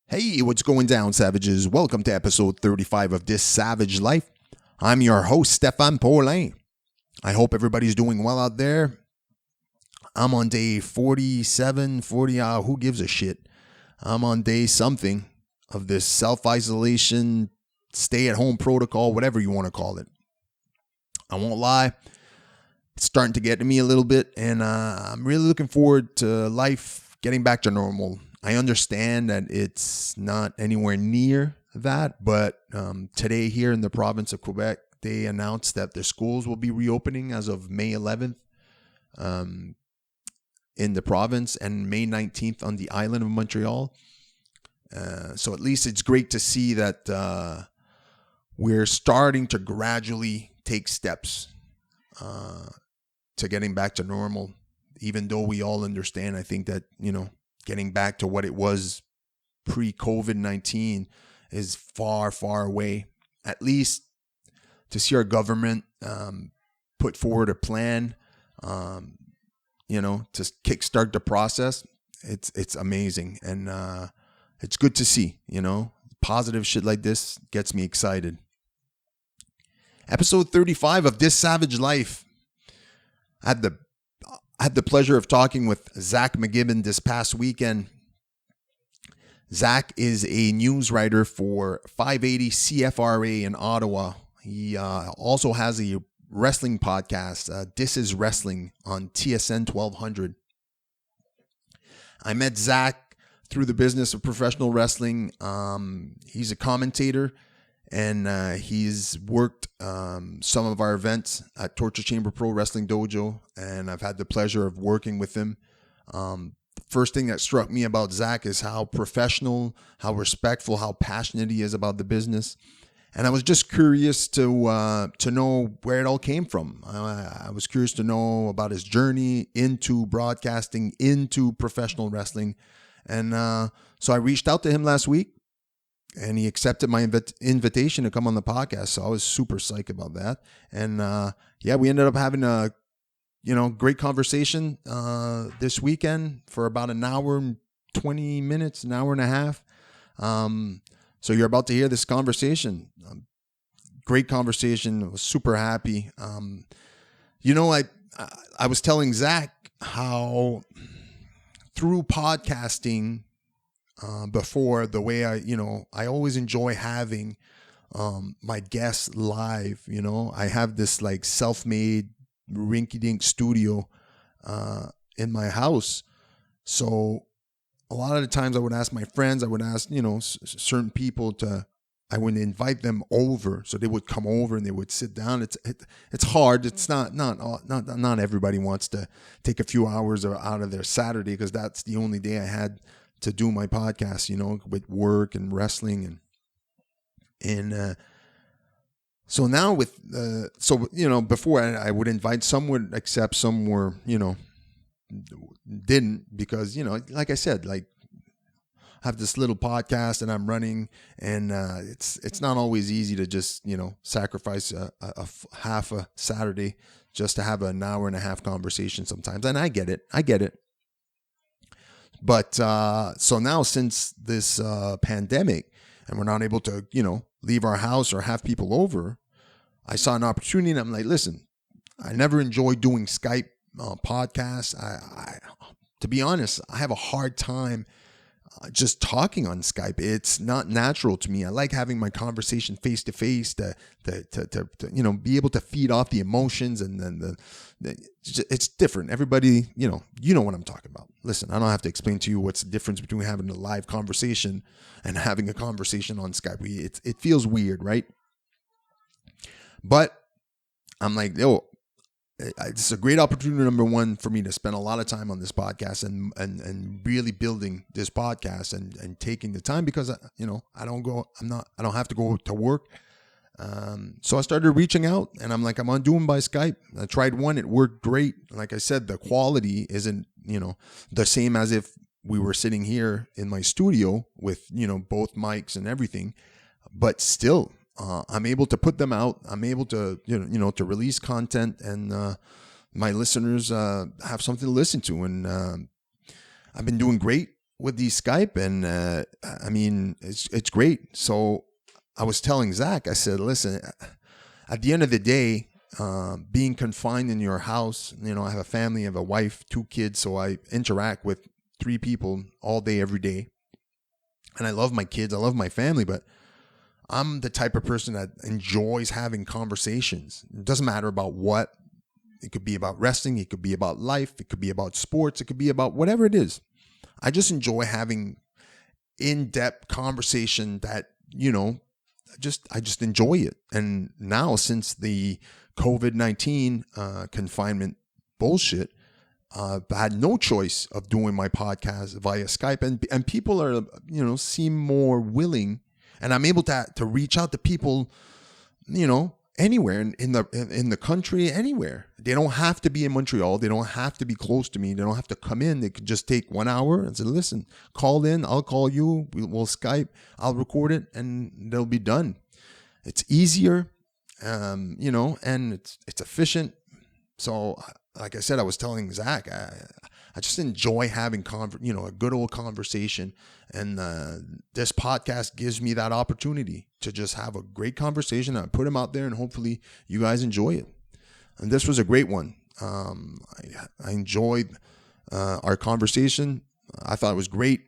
Hey, what's going down, savages? Welcome to episode 35 of This Savage Life. I'm your host, Stefan Paulin. I hope everybody's doing well out there. I'm on day 47, 40, who gives a shit? I'm on day something of this self-isolation, stay-at-home protocol, whatever you want to call it. I won't lie, it's starting to get to me a little bit, and I'm really looking forward to life getting back to normal. I understand that it's not anywhere near that, but today here in the province of Quebec, they announced that the schools will be reopening as of May 11th in the province and May 19th on the island of Montreal. So at least it's great to see that we're starting to gradually take steps to getting back to normal, even though we all understand, I think that, getting back to what it was pre-COVID-19 is far, far away. At least to see our government put forward a plan, to kickstart the process, it's amazing. And it's good to see, positive shit like this gets me excited. Episode 35 of This Savage Life. I had the pleasure of talking with Zach McGibbon this past weekend. Zach is a news writer for 580 CFRA in Ottawa. He also has a wrestling podcast, This is Wrestling, on TSN 1200. I met Zach through the business of professional wrestling. He's a commentator, and he's worked some of our events at Torture Chamber Pro Wrestling Dojo, and I've had the pleasure of working with him. The first thing that struck me about Zach is how professional, how respectful, how passionate he is about the business. And I was just curious to know where it all came from. I was curious to know about his journey into broadcasting, into professional wrestling. And so I reached out to him last week, and he accepted my invitation to come on the podcast. So I was super psyched about that. And we ended up having a great conversation this weekend for about an hour and 20 minutes, an hour and a half. So you're about to hear this conversation. Great conversation. I was super happy. I was telling Zach how through podcasting, before, the way I always enjoy having my guests live. I have this like self-made rinky-dink studio in my house. So a lot of the times I would ask my friends, I would ask, certain people I would invite them over, so they would come over and they would sit down. It's hard. It's not everybody wants to take a few hours out of their Saturday, because that's the only day I had to do my podcast, with work and wrestling and so now with before I would invite, some would accept, some were didn't, because like I said, like I have this little podcast and I'm running, and it's not always easy to just sacrifice a half a Saturday just to have an hour and a half conversation sometimes, and I get it. But so now, since this pandemic, and we're not able to, leave our house or have people over, I saw an opportunity, and I'm like, listen, I never enjoyed doing Skype podcasts. I to be honest, I have a hard time just talking on Skype. It's not natural to me. I like having my conversation face to face, to be able to feed off the emotions, and then it's different. Everybody, you know what I'm talking about. Listen, I don't have to explain to you what's the difference between having a live conversation and having a conversation on Skype. It feels weird, right? But I'm like, it's a great opportunity, number one, for me to spend a lot of time on this podcast and really building this podcast and taking the time, because I don't have to go to work. So I started reaching out, and I'm like, I'm on doing by Skype. I tried one, it worked great. Like I said, the quality isn't, the same as if we were sitting here in my studio with, both mics and everything, but still, I'm able to put them out. I'm able to, to release content, and my listeners have something to listen to. And I've been doing great. with the Skype, and I mean, it's great. So I was telling Zach, I said, listen, at the end of the day, being confined in your house, I have a family, I have a wife, 2 kids, so I interact with 3 people all day, every day. And I love my kids, I love my family, but I'm the type of person that enjoys having conversations. It doesn't matter about what. It could be about wrestling, it could be about life, it could be about sports, it could be about whatever it is. I just enjoy having in-depth conversation that, I just enjoy it. And now, since the COVID-19 confinement bullshit, I had no choice of doing my podcast via Skype, and people are, seem more willing, and I'm able to reach out to people, anywhere in the country, anywhere. They don't have to be in Montreal. They don't have to be close to me. They don't have to come in. They could just take 1 hour and say, listen, call in. I'll call you. We'll Skype. I'll record it, and they'll be done. It's easier, and it's efficient. So, like I said, I was telling Zach, I just enjoy having a good old conversation, and this podcast gives me that opportunity to just have a great conversation. I put them out there, and hopefully you guys enjoy it. And this was a great one. I enjoyed our conversation. I thought it was great,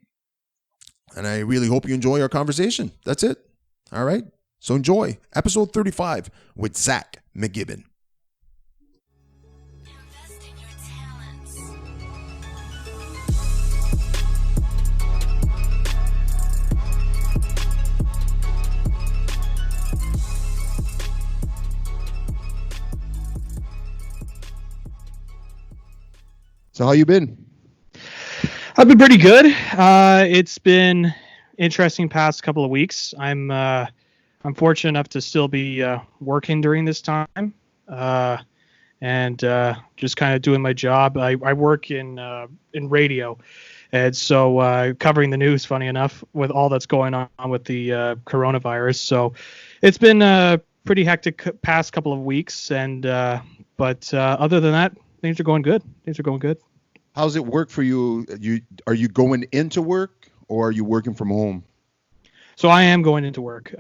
and I really hope you enjoy our conversation. That's it. All right. So enjoy episode 35 with Zach McGibbon. So how you been? I've been pretty good. It's been interesting past couple of weeks. I'm fortunate enough to still be working during this time, and just kind of doing my job. I work in radio, and so covering the news. Funny enough, with all that's going on with the coronavirus, so it's been a pretty hectic past couple of weeks. And but other than that, things are going good. How's it work for you? Are you going into work, or are you working from home? So I am going into work.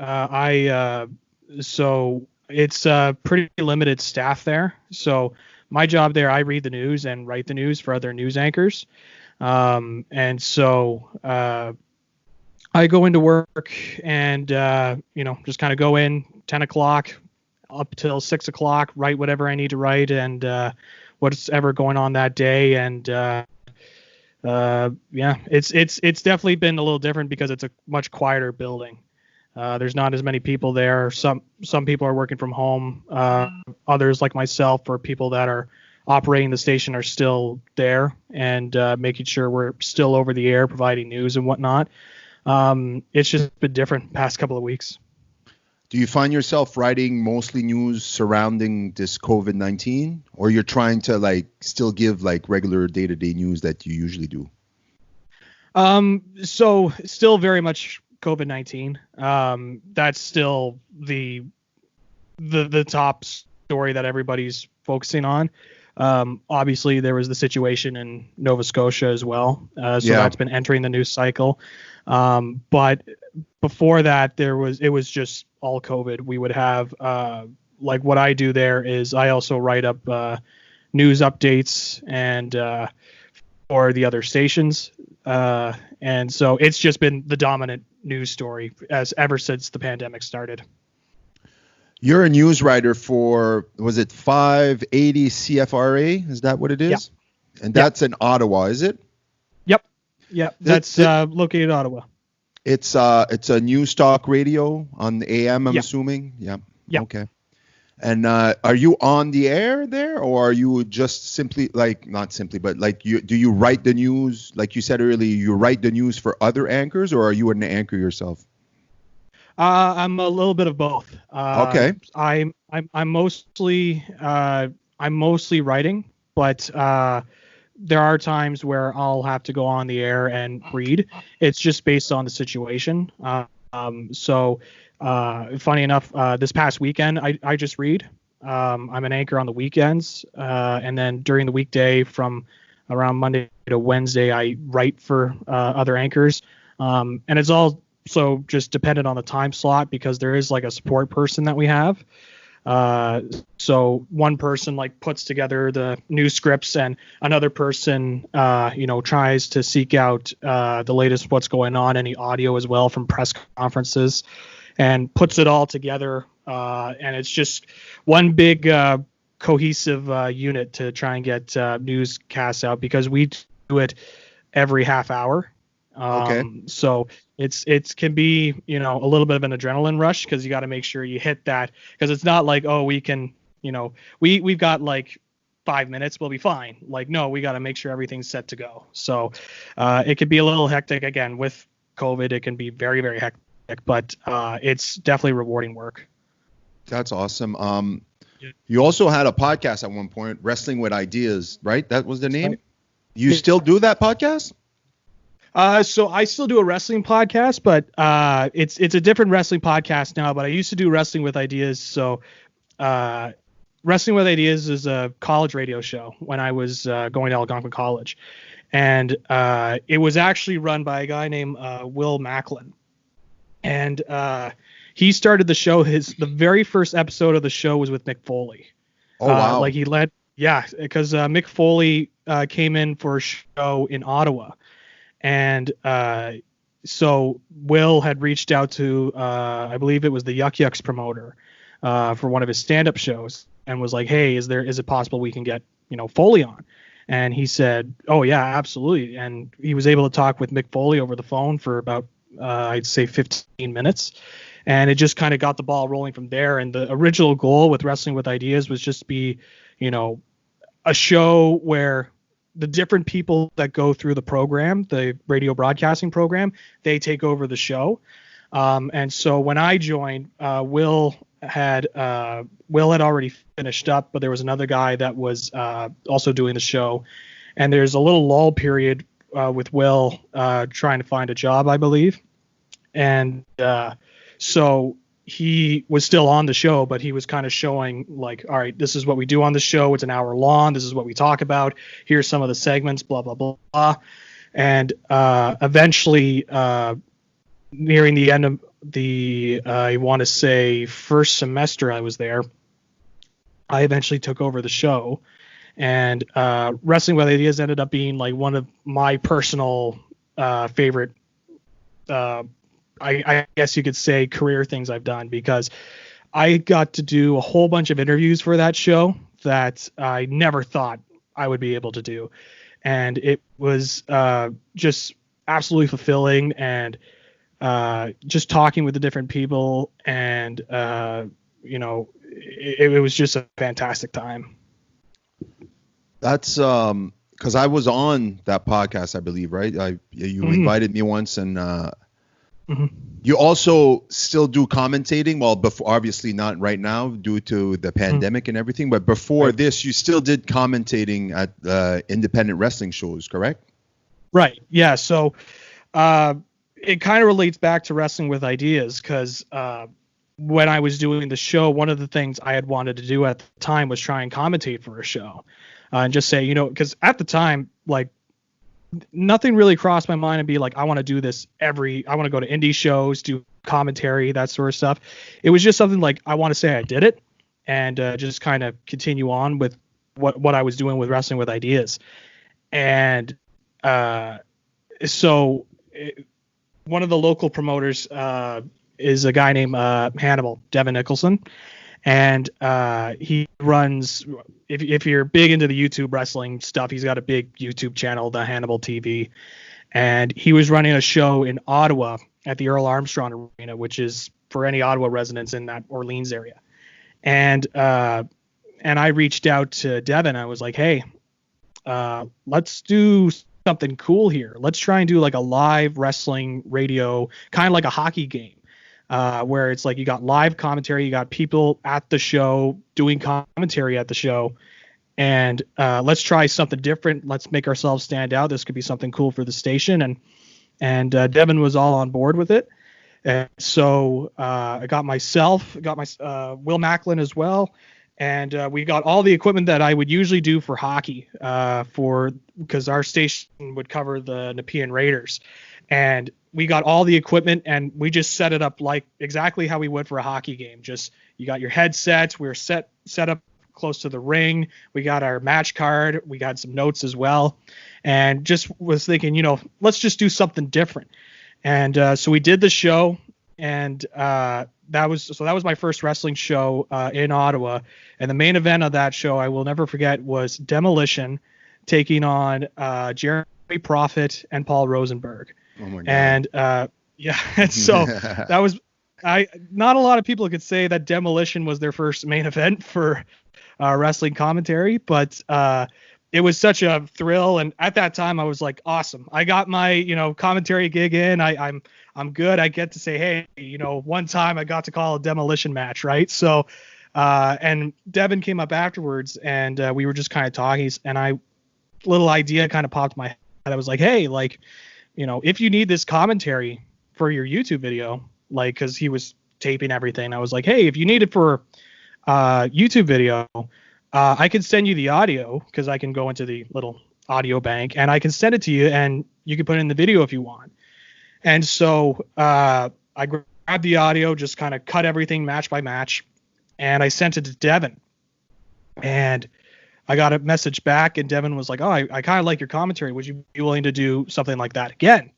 So it's pretty limited staff there. So my job there, I read the news and write the news for other news anchors. And so I go into work and, just kind of go in 10 o'clock up till 6 o'clock, write whatever I need to write, and what's ever going on that day. And it's definitely been a little different because it's a much quieter building. There's not as many people there. Some people are working from home. Others, like myself, or people that are operating the station, are still there and making sure we're still over the air, providing news and whatnot. It's just been different past couple of weeks. Do you find yourself writing mostly news surrounding this COVID-19, or you're trying to still give regular day-to-day news that you usually do? So still very much COVID-19. That's still the top story that everybody's focusing on. Obviously there was the situation in Nova Scotia as well. That's been entering the news cycle. But before that, it was just all COVID. We would have, what I do there is I also write up news updates and for the other stations. And so it's just been the dominant news story ever since the pandemic started. You're a news writer for, was it 580 CFRA? Is that what it is? Yep. And that's in Ottawa, is it? Yep. That's located in Ottawa. It's a news talk radio on the AM, I'm assuming. Yeah. Okay. And are you on the air there, or are you just simply not simply, but do you write the news? Like you said earlier, you write the news for other anchors, or are you an anchor yourself? I'm a little bit of both. Okay. I'm mostly writing, but there are times where I'll have to go on the air and read. It's just based on the situation. So funny enough, this past weekend, I just read. I'm an anchor on the weekends. And then during the weekday from around Monday to Wednesday, I write for other anchors. And it's also just dependent on the time slot because there is like a support person that we have. So one person like puts together the news scripts and another person, tries to seek out the latest what's going on, any audio as well from press conferences, and puts it all together. And it's just one big cohesive unit to try and get newscasts out because we do it every half hour. Okay. So it can be, a little bit of an adrenaline rush because you got to make sure you hit that, because it's not like, oh, we can, we've got like 5 minutes, we'll be fine. Like, no, we got to make sure everything's set to go. So it could be a little hectic. Again, with COVID, it can be very, very hectic, but it's definitely rewarding work. That's awesome. You also had a podcast at one point, Wrestling with Ideas, right? That was the name? You still do that podcast? So I still do a wrestling podcast, but it's a different wrestling podcast now. But I used to do Wrestling with Ideas. So Wrestling with Ideas is a college radio show when I was going to Algonquin College, and it was actually run by a guy named Will Macklin, and he started the show. The very first episode of the show was with Mick Foley. Oh wow! Because Mick Foley came in for a show in Ottawa. And so Will had reached out to, I believe it was the Yuck Yucks promoter for one of his stand-up shows, and was like, hey, is it possible we can get, Foley on? And he said, oh, yeah, absolutely. And he was able to talk with Mick Foley over the phone for about, I'd say 15 minutes. And it just kind of got the ball rolling from there. And the original goal with Wrestling with Ideas was just to be, a show where the different people that go through the program, the radio broadcasting program, they take over the show. And so when I joined, Will had already finished up, but there was another guy that was also doing the show. And there's a little lull period with Will trying to find a job, I believe. And so he was still on the show, but he was kind of showing like, all right, this is what we do on the show. It's an hour long. This is what we talk about. Here's some of the segments, blah, blah, blah, blah. And eventually, nearing the end of the, I want to say first semester I was there, I eventually took over the show. And Wrestling with Ideas ended up being like one of my personal favorite I guess you could say career things I've done, because I got to do a whole bunch of interviews for that show that I never thought I would be able to do. And it was just absolutely fulfilling, and just talking with the different people, and it was just a fantastic time. That's because I was on that podcast, I believe, right? You invited me once, and you also still do commentating. Well, before, obviously not right now due to the pandemic and everything, but before this, you still did commentating at independent wrestling shows, correct? Right. Yeah. So it kind of relates back to Wrestling with Ideas, because when I was doing the show, one of the things I had wanted to do at the time was try and commentate for a show, and just say, because at the time, like, nothing really crossed my mind and be like, I want to do this I want to go to indie shows, do commentary, that sort of stuff. It was just something like, I want to say I did it, and just kind of continue on with what I was doing with Wrestling with Ideas. And so one of the local promoters is a guy named Hannibal, Devin Nicholson. And he runs, if you're big into the YouTube wrestling stuff, he's got a big YouTube channel, the Hannibal TV. And he was running a show in Ottawa at the Earl Armstrong Arena, which is for any Ottawa residents in that Orleans area. And I reached out to Devin. I was like, hey, let's do something cool here. Let's try and do like a live wrestling radio, kind of like a hockey game. Where it's like you got live commentary, you got people at the show doing commentary at the show, and let's try something different. Let's make ourselves stand out. This could be something cool for the station, and Devin was all on board with it. And so I got my Will Macklin as well, And we got all the equipment that I would usually do for hockey, because our station would cover the Nepean Raiders. And we got all the equipment, and we just set it up like exactly how we would for a hockey game. Just, you got your headsets. We were set up close to the ring. We got our match card. We got some notes as well, and just was thinking, let's just do something different. And so we did the show, and that was my first wrestling show in Ottawa. And the main event of that show, I will never forget, was Demolition taking on Jeremy Prophet and Paul Rosenberg. Oh my God. And so that was, not a lot of people could say that Demolition was their first main event for wrestling commentary, but it was such a thrill. And at that time I was like, awesome, I got my commentary gig in. I'm good. I get to say, hey, one time I got to call a Demolition match, right? So and Devin came up afterwards, and we were just kind of talking, and little idea kind of popped in my head. I was like, hey, if you need this commentary for your YouTube video, because he was taping everything, I was like, hey, if you need it for YouTube video, I can send you the audio, because I can go into the little audio bank and I can send it to you, and you can put it in the video if you want. And so I grabbed the audio, just kind of cut everything match by match, and I sent it to Devin. And I got a message back, and Devin was like, oh, I kind of like your commentary. Would you be willing to do something like that again?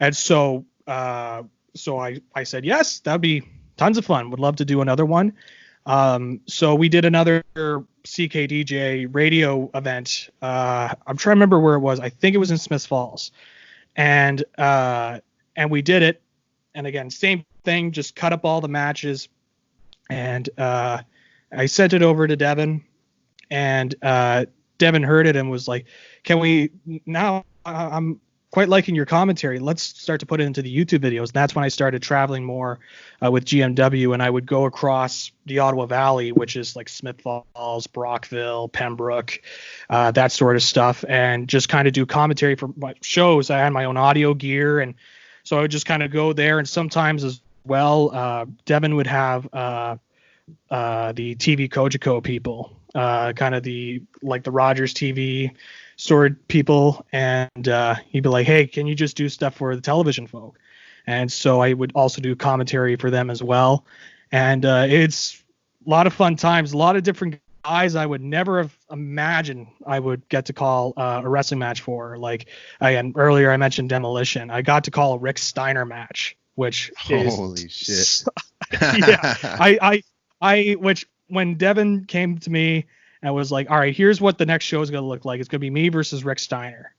And so I said, yes, that'd be tons of fun. Would love to do another one. So we did another CKDJ radio event. I'm trying to remember where it was. I think it was in Smiths Falls. And we did it. And again, same thing, just cut up all the matches. And I sent it over to Devin, and Devin heard it and was like, can we now, I'm quite liking your commentary, let's start to put it into the YouTube videos. And that's when I started traveling more with GMW, and I would go across the Ottawa Valley, which is like Smith Falls, Brockville, Pembroke, that sort of stuff, and just kind of do commentary for my shows. I had my own audio gear, and so I would just kind of go there. And sometimes as well, Devin would have the TV Kojiko people, kind of the Rogers TV sort people, and he'd be like, hey, can you just do stuff for the television folk? And so I would also do commentary for them as well. And it's a lot of fun times, a lot of different guys I would never have imagined I would get to call a wrestling match for. Again, earlier I mentioned Demolition. I got to call a Rick Steiner match, which holy shit. Yeah. Which when Devin came to me and was like, all right, here's what the next show is going to look like. It's going to be me versus Rick Steiner.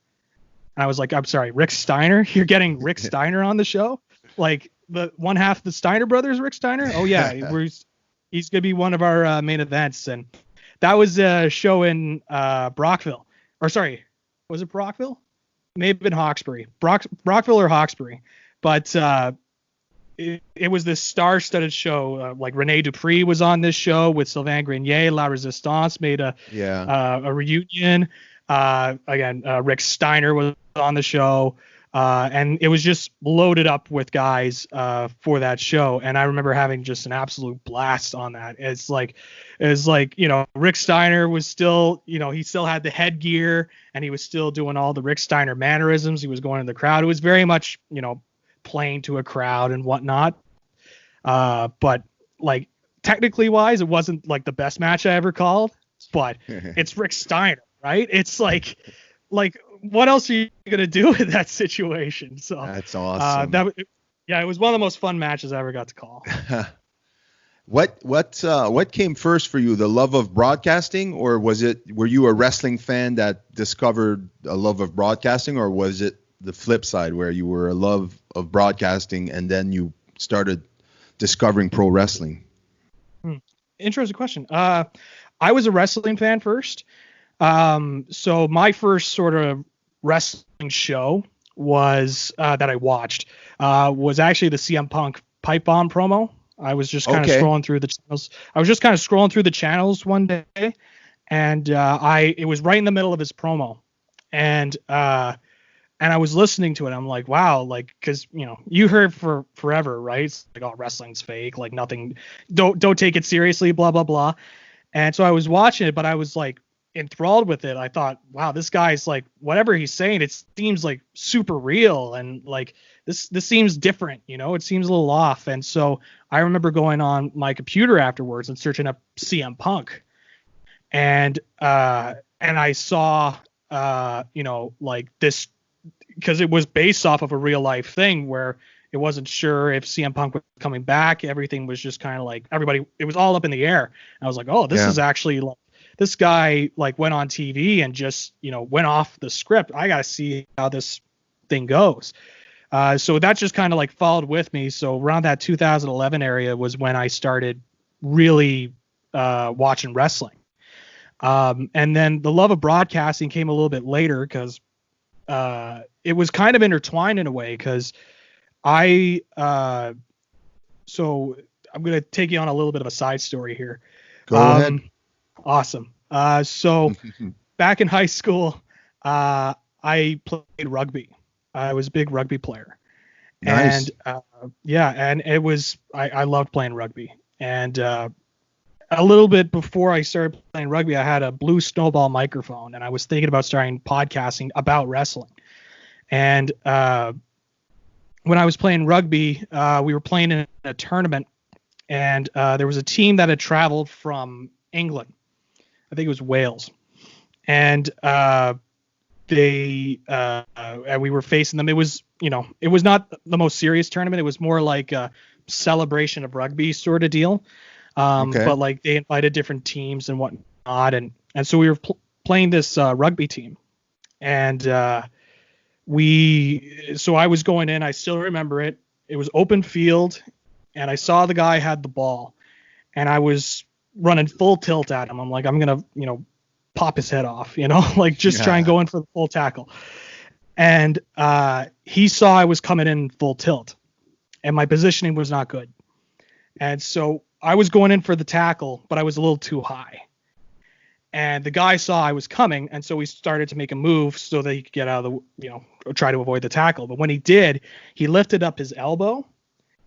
And I was like, I'm sorry, Rick Steiner? You're getting Rick Steiner on the show? Like the one half of the Steiner brothers, Rick Steiner? Oh yeah. He's going to be one of our main events. And that was a show in Brockville. Or sorry, was it Brockville? May have been Hawkesbury. Brockville or Hawkesbury. But it was this star-studded show. Like Rene Dupree was on this show with Sylvain Grenier. La Resistance made a reunion. Again, Rick Steiner was on the show. And it was just loaded up with guys for that show. And I remember having just an absolute blast on that. It's like, Rick Steiner was still, he still had the headgear, and he was still doing all the Rick Steiner mannerisms. He was going in the crowd. It was very much, playing to a crowd and whatnot. But technically wise, it wasn't like the best match I ever called, but it's Rick Steiner, right? It's like what else are you going to do in that situation? So that's awesome. It was one of the most fun matches I ever got to call. What came first for you, the love of broadcasting, or were you a wrestling fan that discovered a love of broadcasting, or was it the flip side where you were a love of broadcasting and then you started discovering pro wrestling? Interesting question. I was a wrestling fan first. So my first sort of wrestling show was that I watched was actually the CM Punk Pipe Bomb promo. I was just kind of scrolling through the channels. I was just kind of scrolling through the channels one day, and it was right in the middle of his promo, and I was listening to it. I'm like, wow, because you heard for forever, right? It's like, oh, wrestling's fake, like nothing. Don't take it seriously, blah blah blah. And so I was watching it, but I was like enthralled with it. I thought, wow, this guy's like, whatever he's saying, it seems like super real. And like, this seems different, it seems a little off. And so I remember going on my computer afterwards and searching up CM Punk. And I saw, like this, because it was based off of a real life thing where it wasn't sure if CM Punk was coming back. Everything was just kind of like it was all up in the air. And I was like, oh, this is actually like, this guy like went on TV and just, went off the script. I got to see how this thing goes. So that just kind of like followed with me. So around that 2011 area was when I started really watching wrestling. And then the love of broadcasting came a little bit later because it was kind of intertwined in a way because so I'm going to take you on a little bit of a side story here. Go ahead. Awesome. So back in high school, I played rugby. I was a big rugby player. Nice. And and it was, I loved playing rugby. And a little bit before I started playing rugby, I had a blue snowball microphone and I was thinking about starting podcasting about wrestling. And when I was playing rugby, we were playing in a tournament and there was a team that had traveled from England. I think it was Wales. And and we were facing them. It was, it was not the most serious tournament. It was more like a celebration of rugby sort of deal. But like they invited different teams and whatnot. And so we were playing this rugby team. And so I was going in, I still remember it. It was open field and I saw the guy had the ball and I was running full tilt at him. I'm like, I'm going to, pop his head off, like just try and go in for the full tackle. And he saw I was coming in full tilt and my positioning was not good. And so I was going in for the tackle, but I was a little too high. And the guy saw I was coming, and so he started to make a move so that he could get out of the, try to avoid the tackle. But when he did, he lifted up his elbow,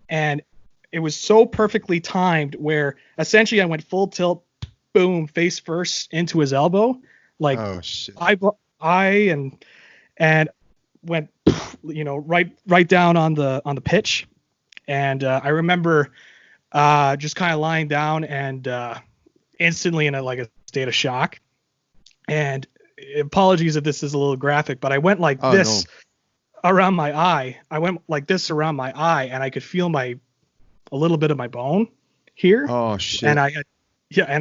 and it was so perfectly timed where essentially I went full tilt, boom, face first into his elbow, like oh shit. I went, right down on the pitch, and I remember just kind of lying down and instantly in a state of shock. And apologies if this is a little graphic, but I went around my eye. I went like this around my eye, and I could feel a little bit of my bone here. Oh shit. And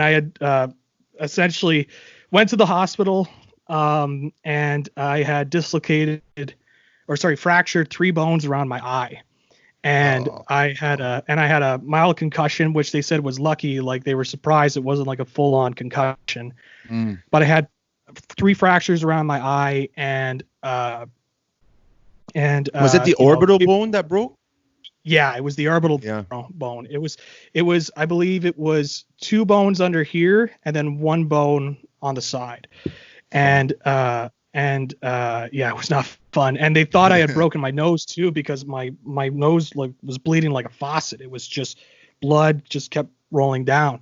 I had essentially went to the hospital, and I had fractured 3 bones around my eye. And I had a mild concussion, which they said was lucky. Like they were surprised it wasn't like a full on concussion, but I had 3 fractures around my eye and was it the orbital bone that broke? Yeah, it was the orbital bone. It was, I believe it was 2 bones under here and then 1 bone on the side. And it was not fun. And they thought I had broken my nose too, because my nose was bleeding like a faucet. It was just blood just kept rolling down.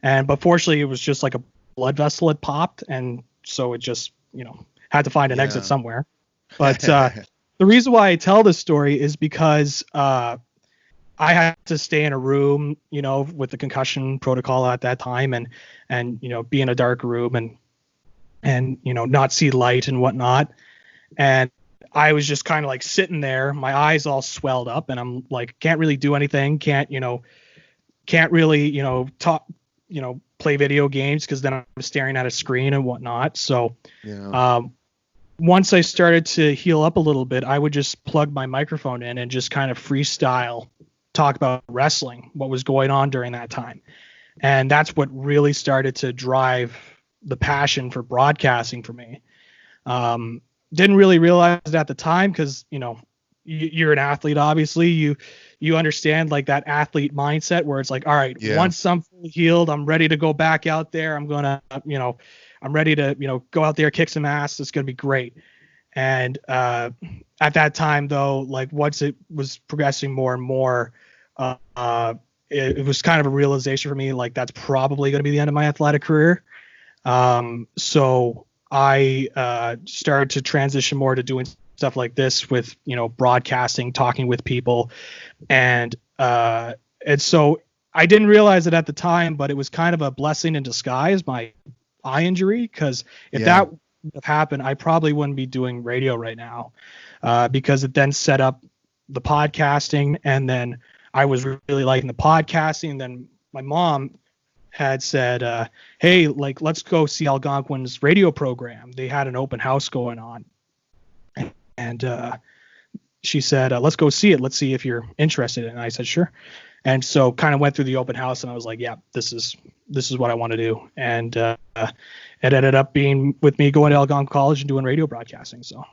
But fortunately it was just like a blood vessel had popped. And so it just, had to find an exit somewhere. But, the reason why I tell this story is because, I had to stay in a room, with the concussion protocol at that time and, be in a dark room and not see light and whatnot. And I was just kind of like sitting there, my eyes all swelled up, and I'm like, can't really do anything. Can't really, talk, play video games, because then I'm staring at a screen and whatnot. So, once I started to heal up a little bit, I would just plug my microphone in and just kind of freestyle talk about wrestling, what was going on during that time. And that's what really started to drive the passion for broadcasting for me. Didn't really realize it at the time because, you're an athlete, obviously. You understand like that athlete mindset where it's like, all right, once I'm fully healed, I'm ready to go back out there. I'm going to, I'm ready to, go out there, kick some ass. It's going to be great. And at that time, though, like once it was progressing more and more, it was kind of a realization for me, like that's probably going to be the end of my athletic career. So I started to transition more to doing stuff like this with, broadcasting, talking with people. And so I didn't realize it at the time, but it was kind of a blessing in disguise, my eye injury, because if that would have happened, I probably wouldn't be doing radio right now, because it then set up the podcasting, and then I was really liking the podcasting. And then my mom had said, hey, like, let's go see Algonquin's radio program. They had an open house going on. And she said, let's go see it. Let's see if you're interested. And I said, sure. And so kind of went through the open house, and I was like, yeah, this is what I want to do. And it ended up being with me going to Algonquin College and doing radio broadcasting. So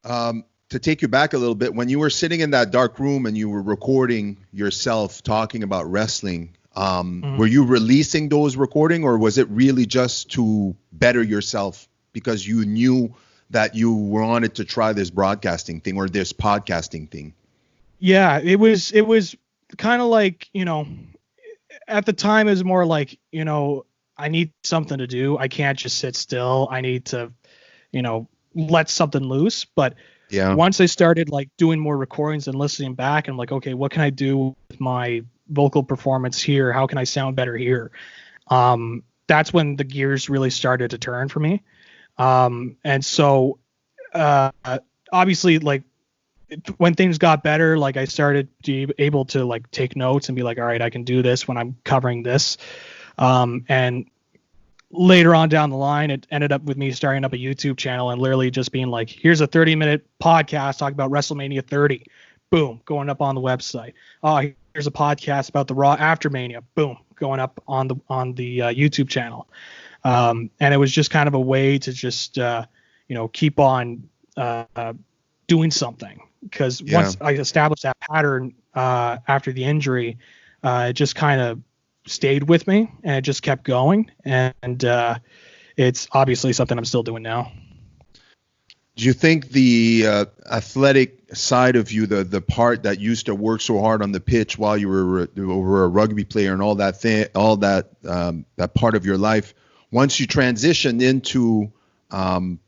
to take you back a little bit, when you were sitting in that dark room and you were recording yourself talking about wrestling, were you releasing those recording, or was it really just to better yourself because you knew that you wanted to try this broadcasting thing or this podcasting thing? Yeah, it was kind of like, at the time it was more like, I need something to do. I can't just sit still. I need to, let something loose. But once I started like doing more recordings and listening back, I'm like, okay, what can I do with my vocal performance here? How can I sound better here? That's when the gears really started to turn for me. And so, obviously, like, when things got better, like I started to be able to like take notes and be like, all right, I can do this when I'm covering this. And later on down the line, it ended up with me starting up a YouTube channel and literally just being like, here's a 30-minute podcast talking about WrestleMania 30. Boom, going up on the website. Oh, here's a podcast about the Raw after Mania. Boom, going up on the YouTube channel. And it was just kind of a way to just, keep on doing something. Because once I established that pattern after the injury, it just kind of stayed with me, and it just kept going. And it's obviously something I'm still doing now. Do you think the athletic side of you, the part that used to work so hard on the pitch while you were a rugby player and all that that part of your life, once you transitioned into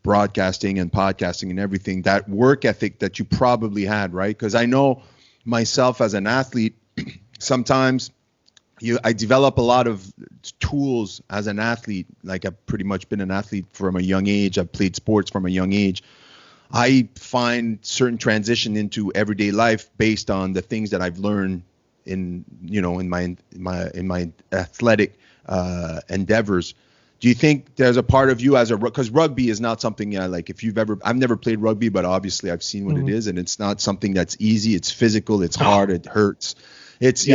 broadcasting and podcasting and everything, that work ethic that you probably had, right? Because I know myself as an athlete, sometimes I develop a lot of tools as an athlete. Like I've pretty much been an athlete from a young age. I've played sports from a young age. I find certain transition into everyday life based on the things that I've learned in my athletic endeavors. Do you think there's a part of you because rugby is not something like I've never played rugby, but obviously I've seen what it is, and it's not something that's easy. It's physical. It's hard. It hurts. It's,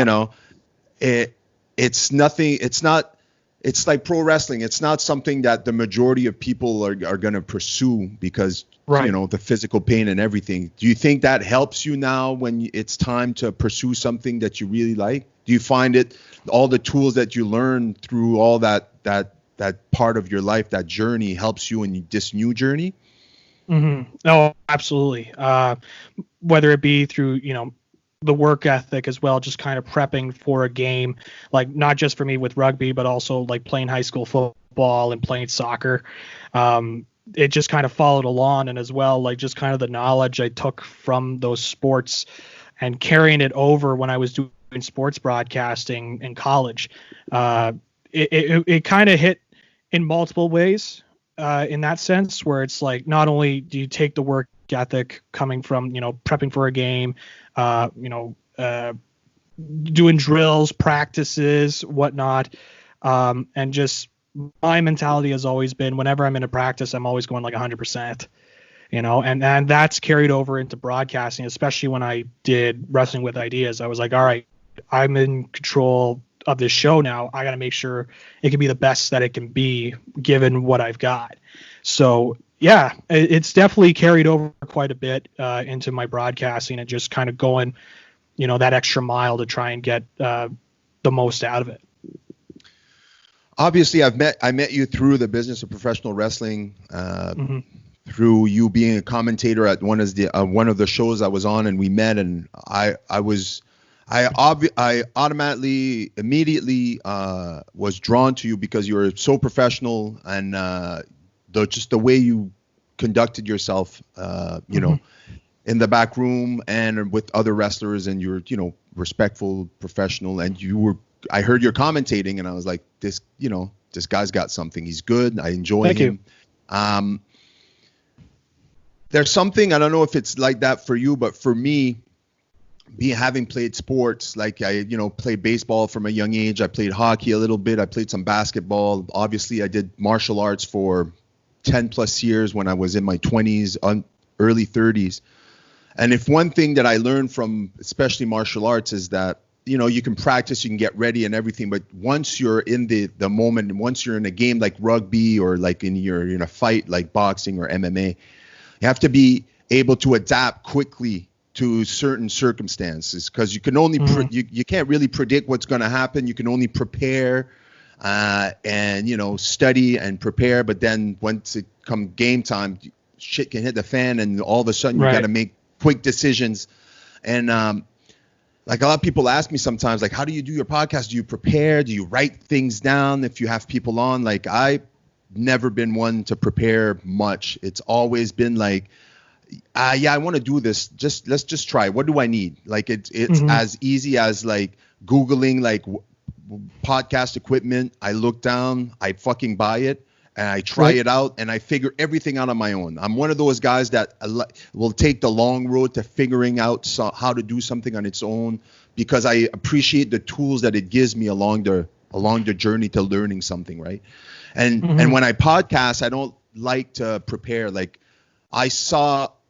it's nothing. It's not. It's like pro wrestling. It's not something that the majority of people are going to pursue because, the physical pain and everything. Do you think that helps you now when it's time to pursue something that you really like? Do you find all the tools that you learn through all that part of your life, that journey, helps you in this new journey? Oh, absolutely. Whether it be through, the work ethic as well, just kind of prepping for a game, like not just for me with rugby, but also like playing high school football and playing soccer. It just kind of followed along, and as well, like just kind of the knowledge I took from those sports and carrying it over when I was doing sports broadcasting in college. It kind of hit in multiple ways, in that sense, where it's like, not only do you take the work ethic coming from, prepping for a game, doing drills, practices, whatnot. And just my mentality has always been, whenever I'm in a practice, I'm always going like 100%, and that's carried over into broadcasting, especially when I did Wrestling with Ideas. I was like, all right, I'm in control of this show now. I got to make sure it can be the best that it can be given what I've got. So yeah, it's definitely carried over quite a bit into my broadcasting, and just kind of going, that extra mile to try and get the most out of it. Obviously, I met you through the business of professional wrestling, through you being a commentator at one of the shows I was on, and we met, and I was I automatically, immediately was drawn to you because you were so professional, and just the way you conducted yourself, you know, in the back room and with other wrestlers, and you're, you know, respectful, professional, and I heard your commentating, and I was like, this guy's got something. He's good. I enjoy him. There's something, I don't know if it's like that for you, but for me, having played sports, like I, played baseball from a young age. I played hockey a little bit. I played some basketball. Obviously, I did martial arts for 10 plus years when I was in my 20s, early 30s. And if one thing that I learned from especially martial arts is that, you can practice, you can get ready and everything. But once you're in the moment, and once you're in a game like rugby, or like you're in a fight like boxing or MMA, you have to be able to adapt quickly to certain circumstances, because you can only you can't really predict what's going to happen. You can only prepare and study and prepare, but then once it come game time, shit can hit the fan, and all of a sudden you got to make quick decisions. And like a lot of people ask me sometimes, like, how do you do your podcast? Do you prepare? Do you write things down if you have people on? Like, I've never been one to prepare much. It's always been like, I want to do this. Let's just try. What do I need? Like, it's as easy as like Googling like podcast equipment. I look down, I fucking buy it, and I try it out, and I figure everything out on my own. I'm one of those guys that will take the long road to figuring out how to do something on its own, because I appreciate the tools that it gives me along the journey to learning something, right? And when I podcast, I don't like to prepare. Like, I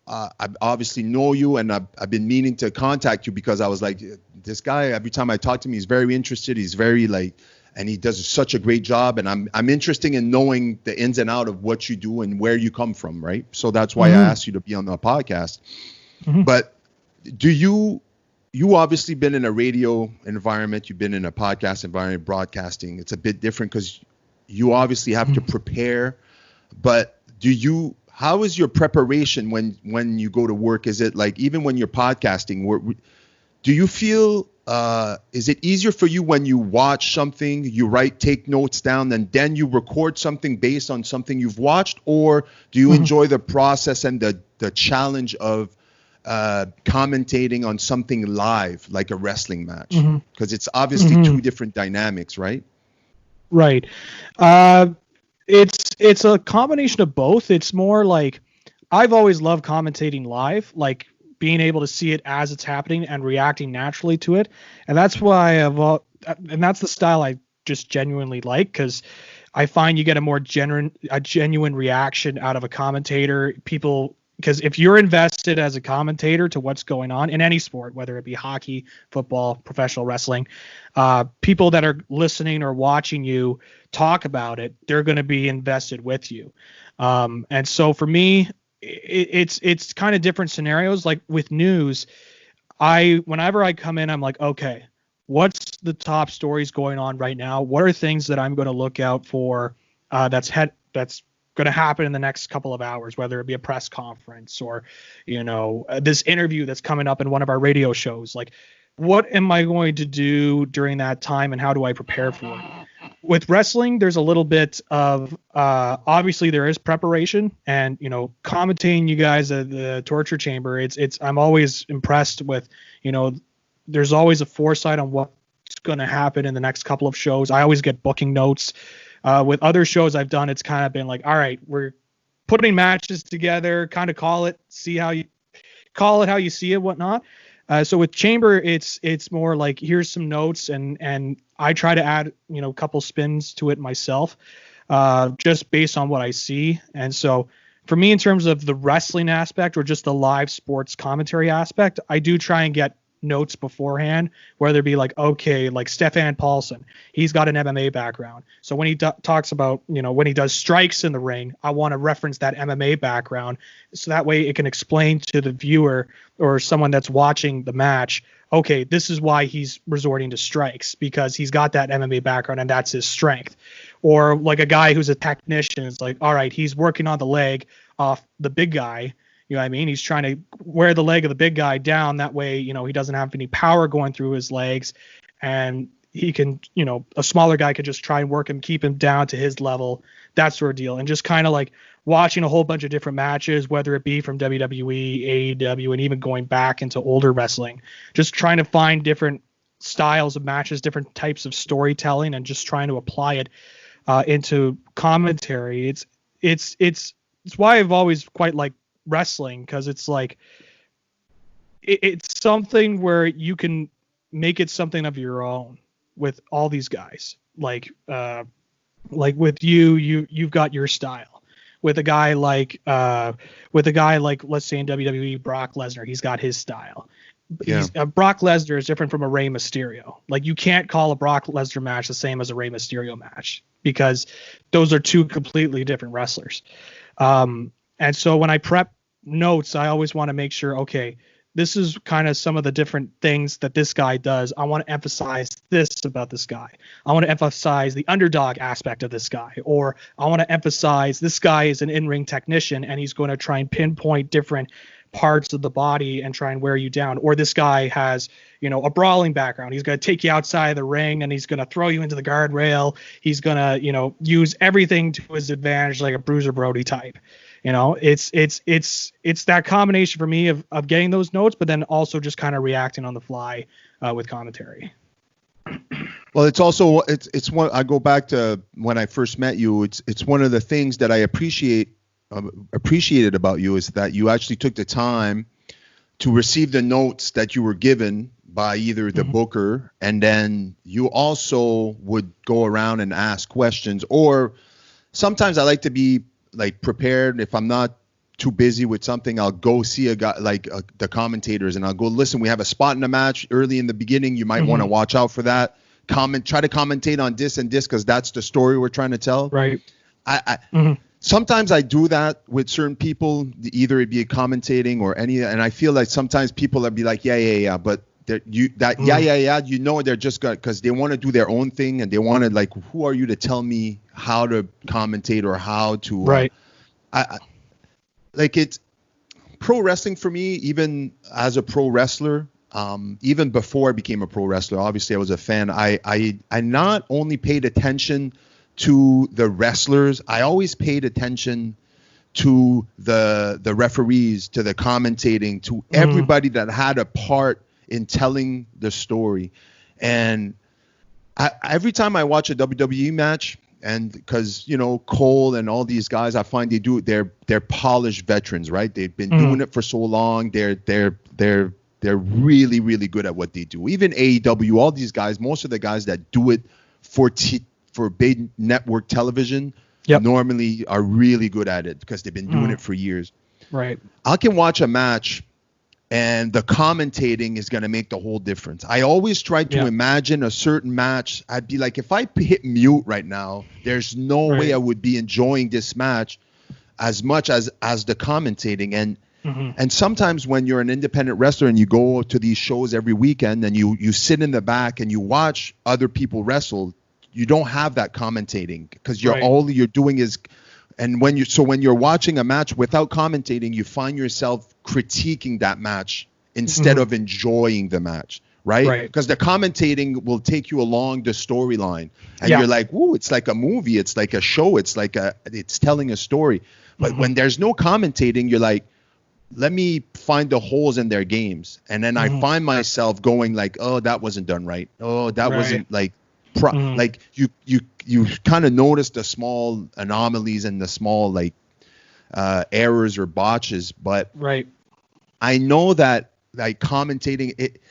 obviously know you, and I've been meaning to contact you, because I was like, this guy, every time I talk to him, he's very interested. He's very and he does such a great job. And I'm interested in knowing the ins and out of what you do and where you come from, right? So that's why I asked you to be on the podcast. But you obviously been in a radio environment, you've been in a podcast environment, broadcasting. It's a bit different because you obviously have to prepare. But how is your preparation when you go to work? Is it like, even when you're podcasting, do you feel, is it easier for you when you watch something, you take notes down, and then you record something based on something you've watched? Or do you enjoy the process and the challenge of commentating on something live, like a wrestling match? Because it's obviously two different dynamics, right? Right. It's a combination of both. It's more like, I've always loved commentating live, like being able to see it as it's happening and reacting naturally to it. And that's why and that's the style I just genuinely like, because I find you get a genuine reaction out of a commentator. Because if you're invested as a commentator to what's going on in any sport, whether it be hockey, football, professional wrestling, people that are listening or watching you talk about it, they're going to be invested with you. And so for me, it's kind of different scenarios. Like with news, whenever I come in, I'm like, okay, what's the top stories going on right now? What are things that I'm going to look out for that's going to happen in the next couple of hours, whether it be a press conference or, this interview that's coming up in one of our radio shows. Like, what am I going to do during that time, and how do I prepare for it? With wrestling, there's a little bit of, obviously there is preparation, and, commentating you guys at the torture chamber. I'm always impressed with, there's always a foresight on what's going to happen in the next couple of shows. I always get booking notes. With other shows I've done, it's kind of been like, all right, we're putting matches together, kind of call it how you see it, whatnot. So with Chamber, it's more like, here's some notes, and I try to add, a couple spins to it myself, just based on what I see. And so for me, in terms of the wrestling aspect or just the live sports commentary aspect, I do try and get notes beforehand, whether it be like, okay, like Stefan Paulson, he's got an MMA background, so when he talks about, when he does strikes in the ring, I want to reference that MMA background, so that way it can explain to the viewer or someone that's watching the match, okay, this is why he's resorting to strikes, because he's got that MMA background and that's his strength. Or like a guy who's a technician, it's like, all right, he's working on the leg off the big guy, You know what I mean? He's trying to wear the leg of the big guy down. That way, you know, he doesn't have any power going through his legs, and he can, you know, a smaller guy could just try and work him, keep him down to his level, that sort of deal. And just kind of like watching a whole bunch of different matches, whether it be from WWE, AEW, and even going back into older wrestling, just trying to find different styles of matches, different types of storytelling, and just trying to apply it into commentary. It's why I've always quite liked wrestling, because it's like it's something where you can make it something of your own with all these guys. Like with you've got your style. With a guy like let's say in WWE, Brock Lesnar, he's got his style. Yeah. Brock Lesnar is different from a Rey Mysterio. Like, you can't call a Brock Lesnar match the same as a Rey Mysterio match, because those are two completely different wrestlers. And so when I prep notes, I always want to make sure, okay, this is kind of some of the different things that this guy does. I want to emphasize this about this guy. I want to emphasize the underdog aspect of this guy, or I want to emphasize this guy is an in-ring technician and he's going to try and pinpoint different parts of the body and try and wear you down. Or this guy has, you know, a brawling background. He's going to take you outside of the ring and he's going to throw you into the guardrail. He's going to, you know, use everything to his advantage, like a Bruiser Brody type. You know, it's that combination for me of getting those notes, but then also just kind of reacting on the fly with commentary. Well, it's also it's one. I go back to when I first met you. It's one of the things that I appreciated about you is that you actually took the time to receive the notes that you were given by either the booker, and then you also would go around and ask questions. Or sometimes I like to be like prepared. If I'm not too busy with something, I'll go see a guy like the commentators, and I'll go, listen, we have a spot in the match early in the beginning. You might want to watch out for that. Try to commentate on this and this, because that's the story we're trying to tell. Right. Sometimes I do that with certain people, either it be commentating or any, and I feel like sometimes people will be like, yeah, but you know, they're just got, because they want to do their own thing, and they want to, like, who are you to tell me how to commentate or how to right. Like, it's pro wrestling for me, even as a pro wrestler, even before I became a pro wrestler. Obviously I was a fan. I not only paid attention to the wrestlers, I always paid attention to the referees, to the commentating, to everybody that had a part in telling the story. And every time I watch a WWE match, and because, you know, Cole and all these guys, I find they're polished veterans, right? They've been doing it for so long. They're really, really good at what they do. Even AEW, all these guys, most of the guys that do it for big network television normally are really good at it, because they've been doing it for years. Right. I can watch a match and the commentating is going to make the whole difference. I always try to imagine a certain match. I'd be like, if I hit mute right now, there's no way I would be enjoying this match as much as the commentating. And sometimes when you're an independent wrestler and you go to these shows every weekend and you sit in the back and you watch other people wrestle, you don't have that commentating, because all you're doing is, and when you're watching a match without commentating, you find yourself critiquing that match instead of enjoying the match, right? Because the commentating will take you along the storyline, and you're like, "Ooh, it's like a movie, it's like a show, it's telling a story." But when there's no commentating, you're like, let me find the holes in their games, and then I find myself going like, "Oh, that wasn't done right. Oh, that wasn't like." Like you kind of notice the small anomalies and the small like errors or botches, but I know that like commentating it,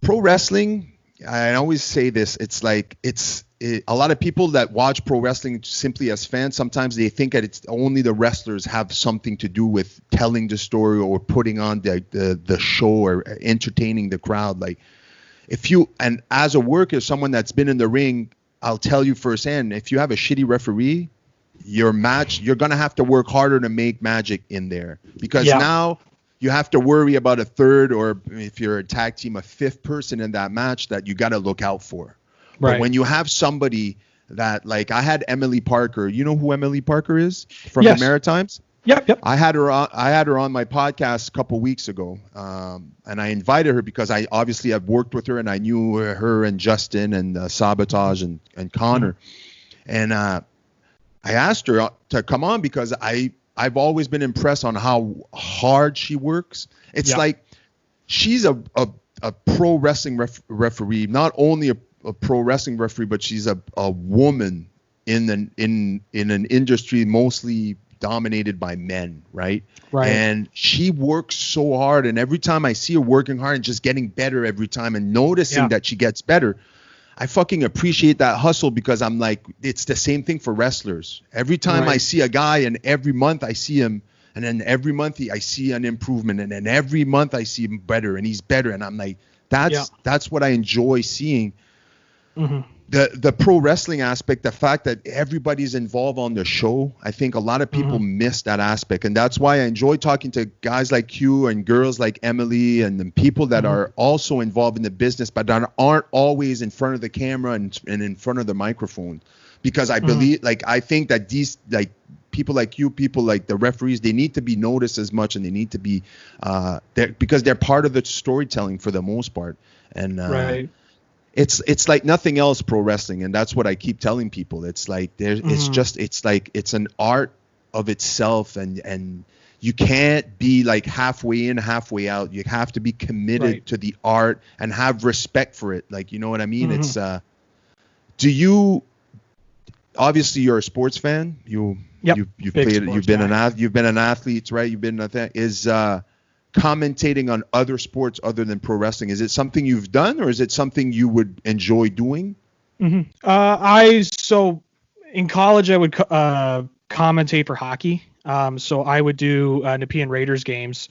pro wrestling, I always say this, it's like a lot of people that watch pro wrestling simply as fans, sometimes they think that it's only the wrestlers have something to do with telling the story or putting on the show or entertaining the crowd. Like, and as a worker, someone that's been in the ring, I'll tell you firsthand, if you have a shitty referee, your match, you're going to have to work harder to make magic in there, because now you have to worry about a third, or if you're a tag team, a fifth person in that match that you got to look out for. But when you have somebody that, like, I had Emily Parker, you know who Emily Parker is from the Maritimes? Yep. I had her on my podcast a couple weeks ago, and I invited her because I've worked with her and I knew her and Justin and Sabotage and Connor, and I asked her to come on because I've always been impressed on how hard she works. It's like she's a pro wrestling referee, not only a pro wrestling referee, but she's a woman in an industry mostly dominated by men, right? And she works so hard, and every time I see her working hard and just getting better every time and noticing that she gets better, I fucking appreciate that hustle, because I'm like, it's the same thing for wrestlers. Every time I see a guy, and every month I see him, and then every month I see an improvement, and then every month I see him better, and he's better, and I'm like, that's what I enjoy seeing. The pro wrestling aspect, the fact that everybody's involved on the show, I think a lot of people miss that aspect. And that's why I enjoy talking to guys like you and girls like Emily and the people that are also involved in the business, but that aren't always in front of the camera and in front of the microphone. Because I believe, I think that these, people like you, people like the referees, they need to be noticed as much, and they need to be because they're part of the storytelling for the most part. And it's like nothing else, pro wrestling, and that's what I keep telling people. It's like it's an art of itself, and you can't be like halfway in, halfway out. You have to be committed to the art and have respect for it. Like, you know what I mean? It's obviously you're a sports fan. You've played, you've been an athlete, right? You've been commentating on other sports other than pro wrestling. Is it something you've done, or is it something you would enjoy doing? So in college I would commentate for hockey. So I would do Nepean Raiders games.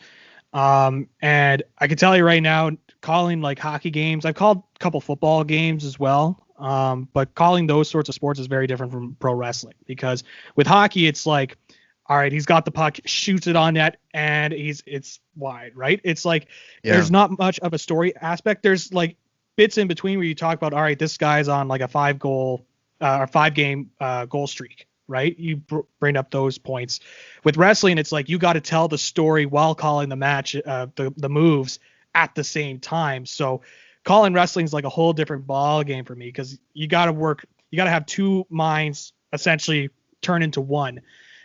And I can tell you right now, calling like hockey games, I've called a couple football games as well. But calling those sorts of sports is very different from pro wrestling, because with hockey, it's like, all right, he's got the puck, shoots it on net, and it's wide, right? It's like there's not much of a story aspect. There's like bits in between where you talk about, all right, this guy's on like a 5-game goal streak, right? You bring up those points. With wrestling, it's like you got to tell the story while calling the match, the moves at the same time. So calling wrestling is like a whole different ball game for me, because you got to have two minds essentially turn into one.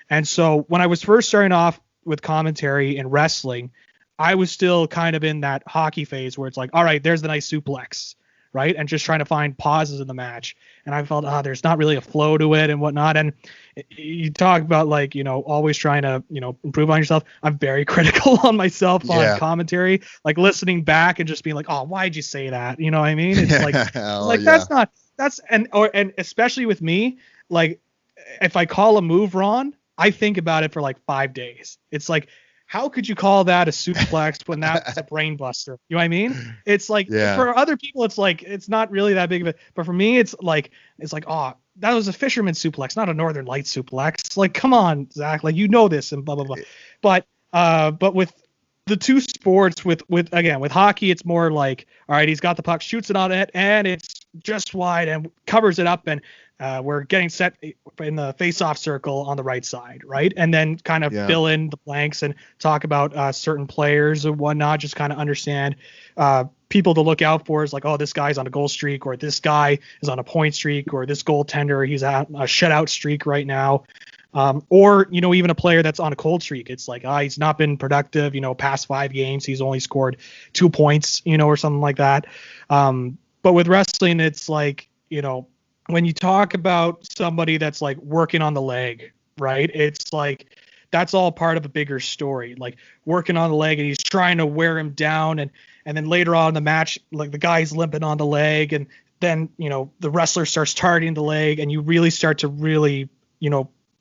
And so when I was first starting off with commentary and wrestling, I was still kind of in that hockey phase where it's like, all right, there's the nice suplex, right? And just trying to find pauses in the match. And I felt, there's not really a flow to it and whatnot. And you talk about like, always trying to, improve on yourself. I'm very critical on myself on commentary, like listening back and just being like, why'd you say that? You know what I mean? It's like, and especially with me, like if I call a move wrong, I think about it for like 5 days. It's like, how could you call that a suplex when that's a brain buster? You know what I mean? It's like for other people, it's like, it's not really that big of a, but for me, it's like, that was a fisherman suplex, not a Northern Light suplex. Like, come on, Zach, like, this and blah, blah, blah. But with the two sports, with hockey, it's more like, all right, he's got the puck, shoots it on it, and it's just wide and covers it up, and we're getting set in the face-off circle on the right side, right? And then kind of fill in the blanks and talk about certain players and whatnot, just kind of understand people to look out for is like, this guy's on a goal streak, or this guy is on a point streak, or this goaltender, he's on a shutout streak right now. Or, even a player that's on a cold streak. It's like, he's not been productive, past 5 games, he's only scored 2 points, or something like that. But with wrestling, it's like, when you talk about somebody that's like working on the leg, right? It's like, that's all part of a bigger story, like working on the leg, and he's trying to wear him down. And then later on in the match, like the guy's limping on the leg, and then, the wrestler starts targeting the leg, and you really start to really,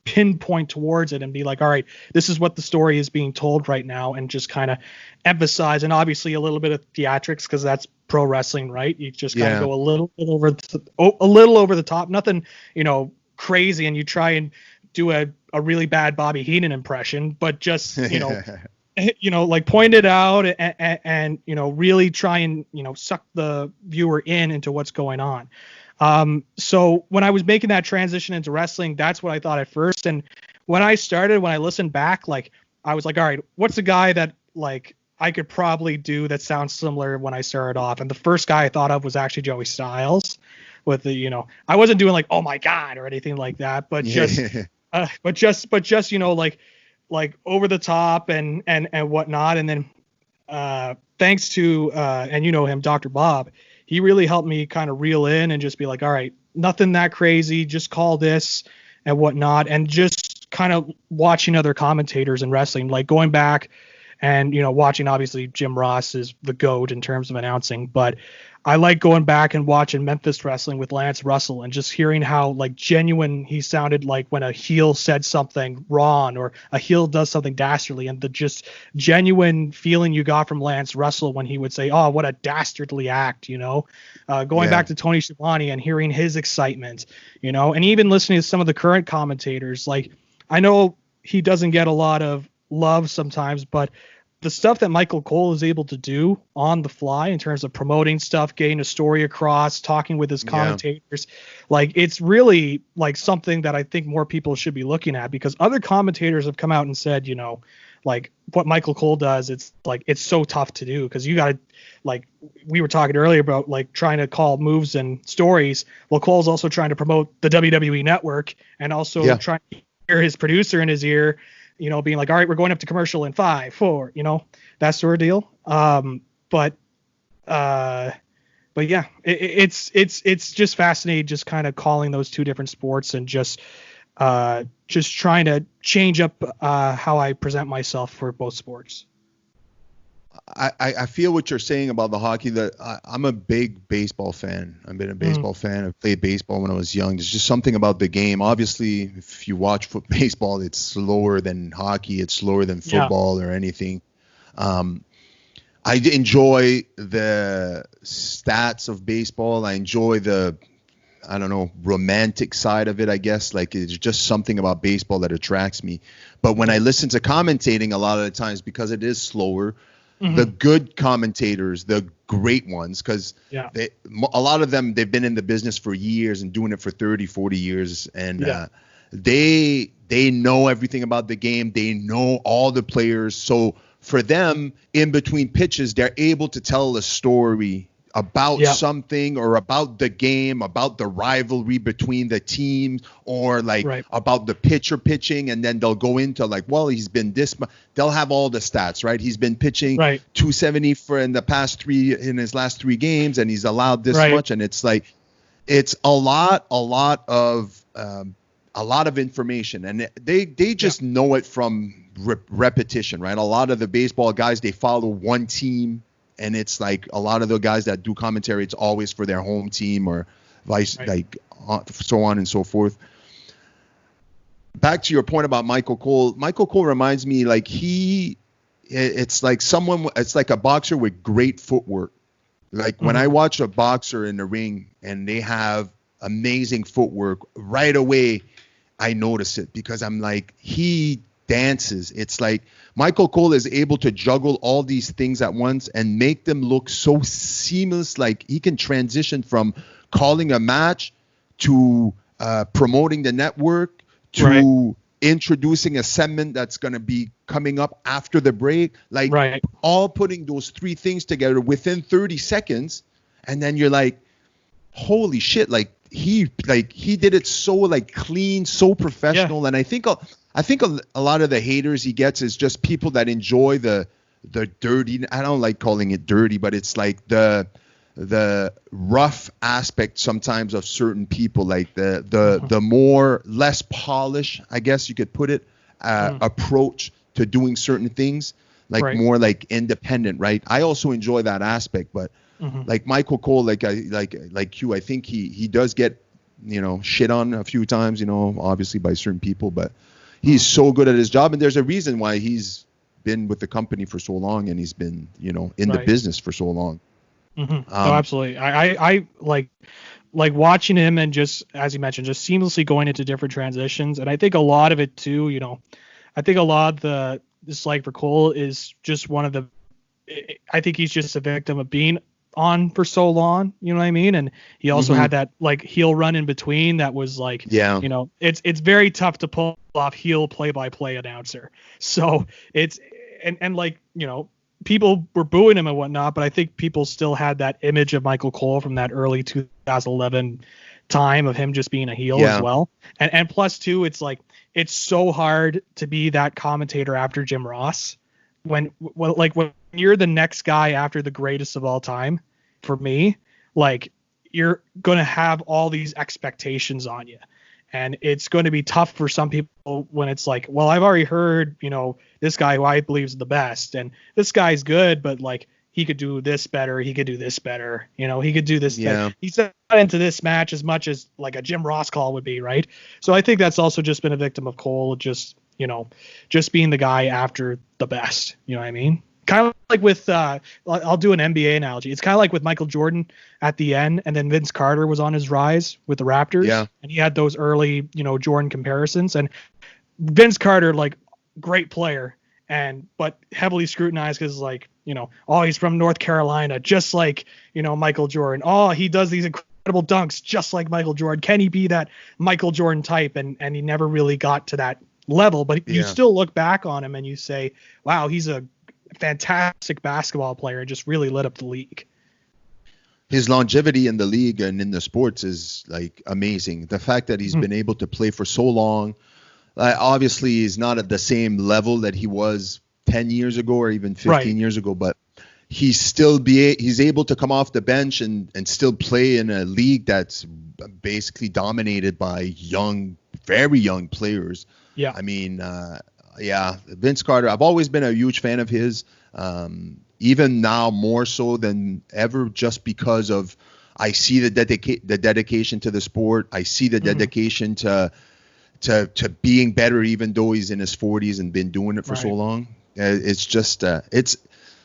pinpoint towards it and be like, all right, this is what the story is being told right now, and just kind of emphasize, and obviously a little bit of theatrics, because that's pro wrestling, right? You just kind of go a little bit over the top, nothing, crazy, and you try and do a really bad Bobby Heenan impression, but just, like point it out and really try and, suck the viewer into what's going on. So when I was making that transition into wrestling, that's what I thought at first. And when I listened back, like I was like, all right, what's a guy that like I could probably do that sounds similar when I started off? And the first guy I thought of was actually Joey Styles. With the, I wasn't doing like, oh my God or anything like that, but just like over the top and whatnot. And then thanks to and him, Dr. Bob, he really helped me kind of reel in and just be like, all right, nothing that crazy, just call this and whatnot. And just kind of watching other commentators in wrestling, like going back and, watching, obviously Jim Ross is the GOAT in terms of announcing, but I like going back and watching Memphis Wrestling with Lance Russell and just hearing how like genuine he sounded like when a heel said something wrong or a heel does something dastardly, and the just genuine feeling you got from Lance Russell when he would say, oh, what a dastardly act, going back to Tony Schiavone and hearing his excitement, and even listening to some of the current commentators. Like, I know he doesn't get a lot of love sometimes, but the stuff that Michael Cole is able to do on the fly in terms of promoting stuff, getting a story across, talking with his commentators, like it's really like something that I think more people should be looking at, because other commentators have come out and said, like what Michael Cole does, it's like, it's so tough to do because you got to, like we were talking earlier about like trying to call moves and stories. Well, Cole's also trying to promote the WWE network and also trying to hear his producer in his ear, being like, all right, we're going up to commercial in 5, 4, that sort of deal. But yeah, it's just fascinating, just kind of calling those two different sports and just trying to change up how I present myself for both sports. I feel what you're saying about the hockey. That I'm a big baseball fan. I've been a baseball fan. I played baseball when I was young. There's just something about the game. Obviously, if you watch baseball, it's slower than hockey. It's slower than football or anything. I enjoy the stats of baseball. I enjoy the, I don't know, romantic side of it, I guess. Like, it's just something about baseball that attracts me. But when I listen to commentating, a lot of the times, because it is slower, the good commentators, the great ones, because a lot of them, they've been in the business for years and doing it for 30, 40 years. And they know everything about the game. They know all the players. So for them, in between pitches, they're able to tell a story about something or about the game, about the rivalry between the teams, or like about the pitcher pitching. And then they'll go into like, well, he's been this, they'll have all the stats, right? He's been pitching 270 in his last 3 games, and he's allowed this much. And it's like, it's a lot of information, and they just know it from repetition, right? A lot of the baseball guys, they follow one team. And it's like a lot of the guys that do commentary, it's always for their home team or vice, like so on and so forth. Back to your point about Michael Cole. Michael Cole reminds me like it's like a boxer with great footwork. Like when I watch a boxer in the ring and they have amazing footwork, right away I notice it, because I'm like, he dances. It's like Michael Cole is able to juggle all these things at once and make them look so seamless. Like he can transition from calling a match to promoting the network to introducing a segment that's going to be coming up after the break. Like all putting those 3 things together within 30 seconds. And then you're like, holy shit. Like he did it so like clean, so professional. And I think a lot of the haters he gets is just people that enjoy the dirty. I don't like calling it dirty, but it's like the rough aspect sometimes of certain people, like the more less polished, I guess you could put it, approach to doing certain things, like more like independent, right? I also enjoy that aspect, but like Michael Cole, like you, I think he does get, shit on a few times, obviously by certain people, but he's so good at his job, and there's a reason why he's been with the company for so long, and he's been, in the business for so long. Absolutely. I like watching him, and just as you mentioned, just seamlessly going into different transitions. And I think a lot of it too, I think a lot of the dislike for Cole is just I think he's just a victim of being on for so long, you know what I mean? And he also had that like heel run in between that was like, you know, it's very tough to pull off heel play-by-play announcer. So it's, and like, you know, people were booing him and whatnot, but I think people still had that image of Michael Cole from that early 2011 time of him just being a heel as well. And plus too, it's like, it's so hard to be that commentator after Jim Ross when you're the next guy after the greatest of all time. For me, like, you're going to have all these expectations on you, and it's going to be tough for some people when it's like, well, I've already heard, you know, this guy who I believe is the best, and this guy's good, but like, he could do this better. He could do this better. You know, he could do this. Better. He's not into this match as much as like a Jim Ross call would be. Right. So I think that's also just been a victim of Cole, just, you know, just being the guy after the best, you know what I mean? Kind of like with, I'll do an NBA analogy. It's kind of like with Michael Jordan at the end, and then Vince Carter was on his rise with the Raptors. Yeah. And he had those early, you know, Jordan comparisons. And Vince Carter, like, great player, but heavily scrutinized because, like, you know, oh, he's from North Carolina, just like, you know, Michael Jordan. Oh, he does these incredible dunks just like Michael Jordan. Can he be that Michael Jordan type? And he never really got to that level. But you still look back on him and you say, wow, he's a fantastic basketball player and just really lit up the league. His longevity in the league and in the sports is like amazing. The fact that he's been able to play for so long, obviously he's not at the same level that he was 10 years ago or even 15 years ago, but he's able to come off the bench and still play in a league that's basically dominated by very young players. Yeah. I mean, Vince Carter, I've always been a huge fan of his, even now more so than ever, just because of I see the dedication to the sport. I see the dedication to being better, even though he's in his 40s and been doing it for so long. It's just it's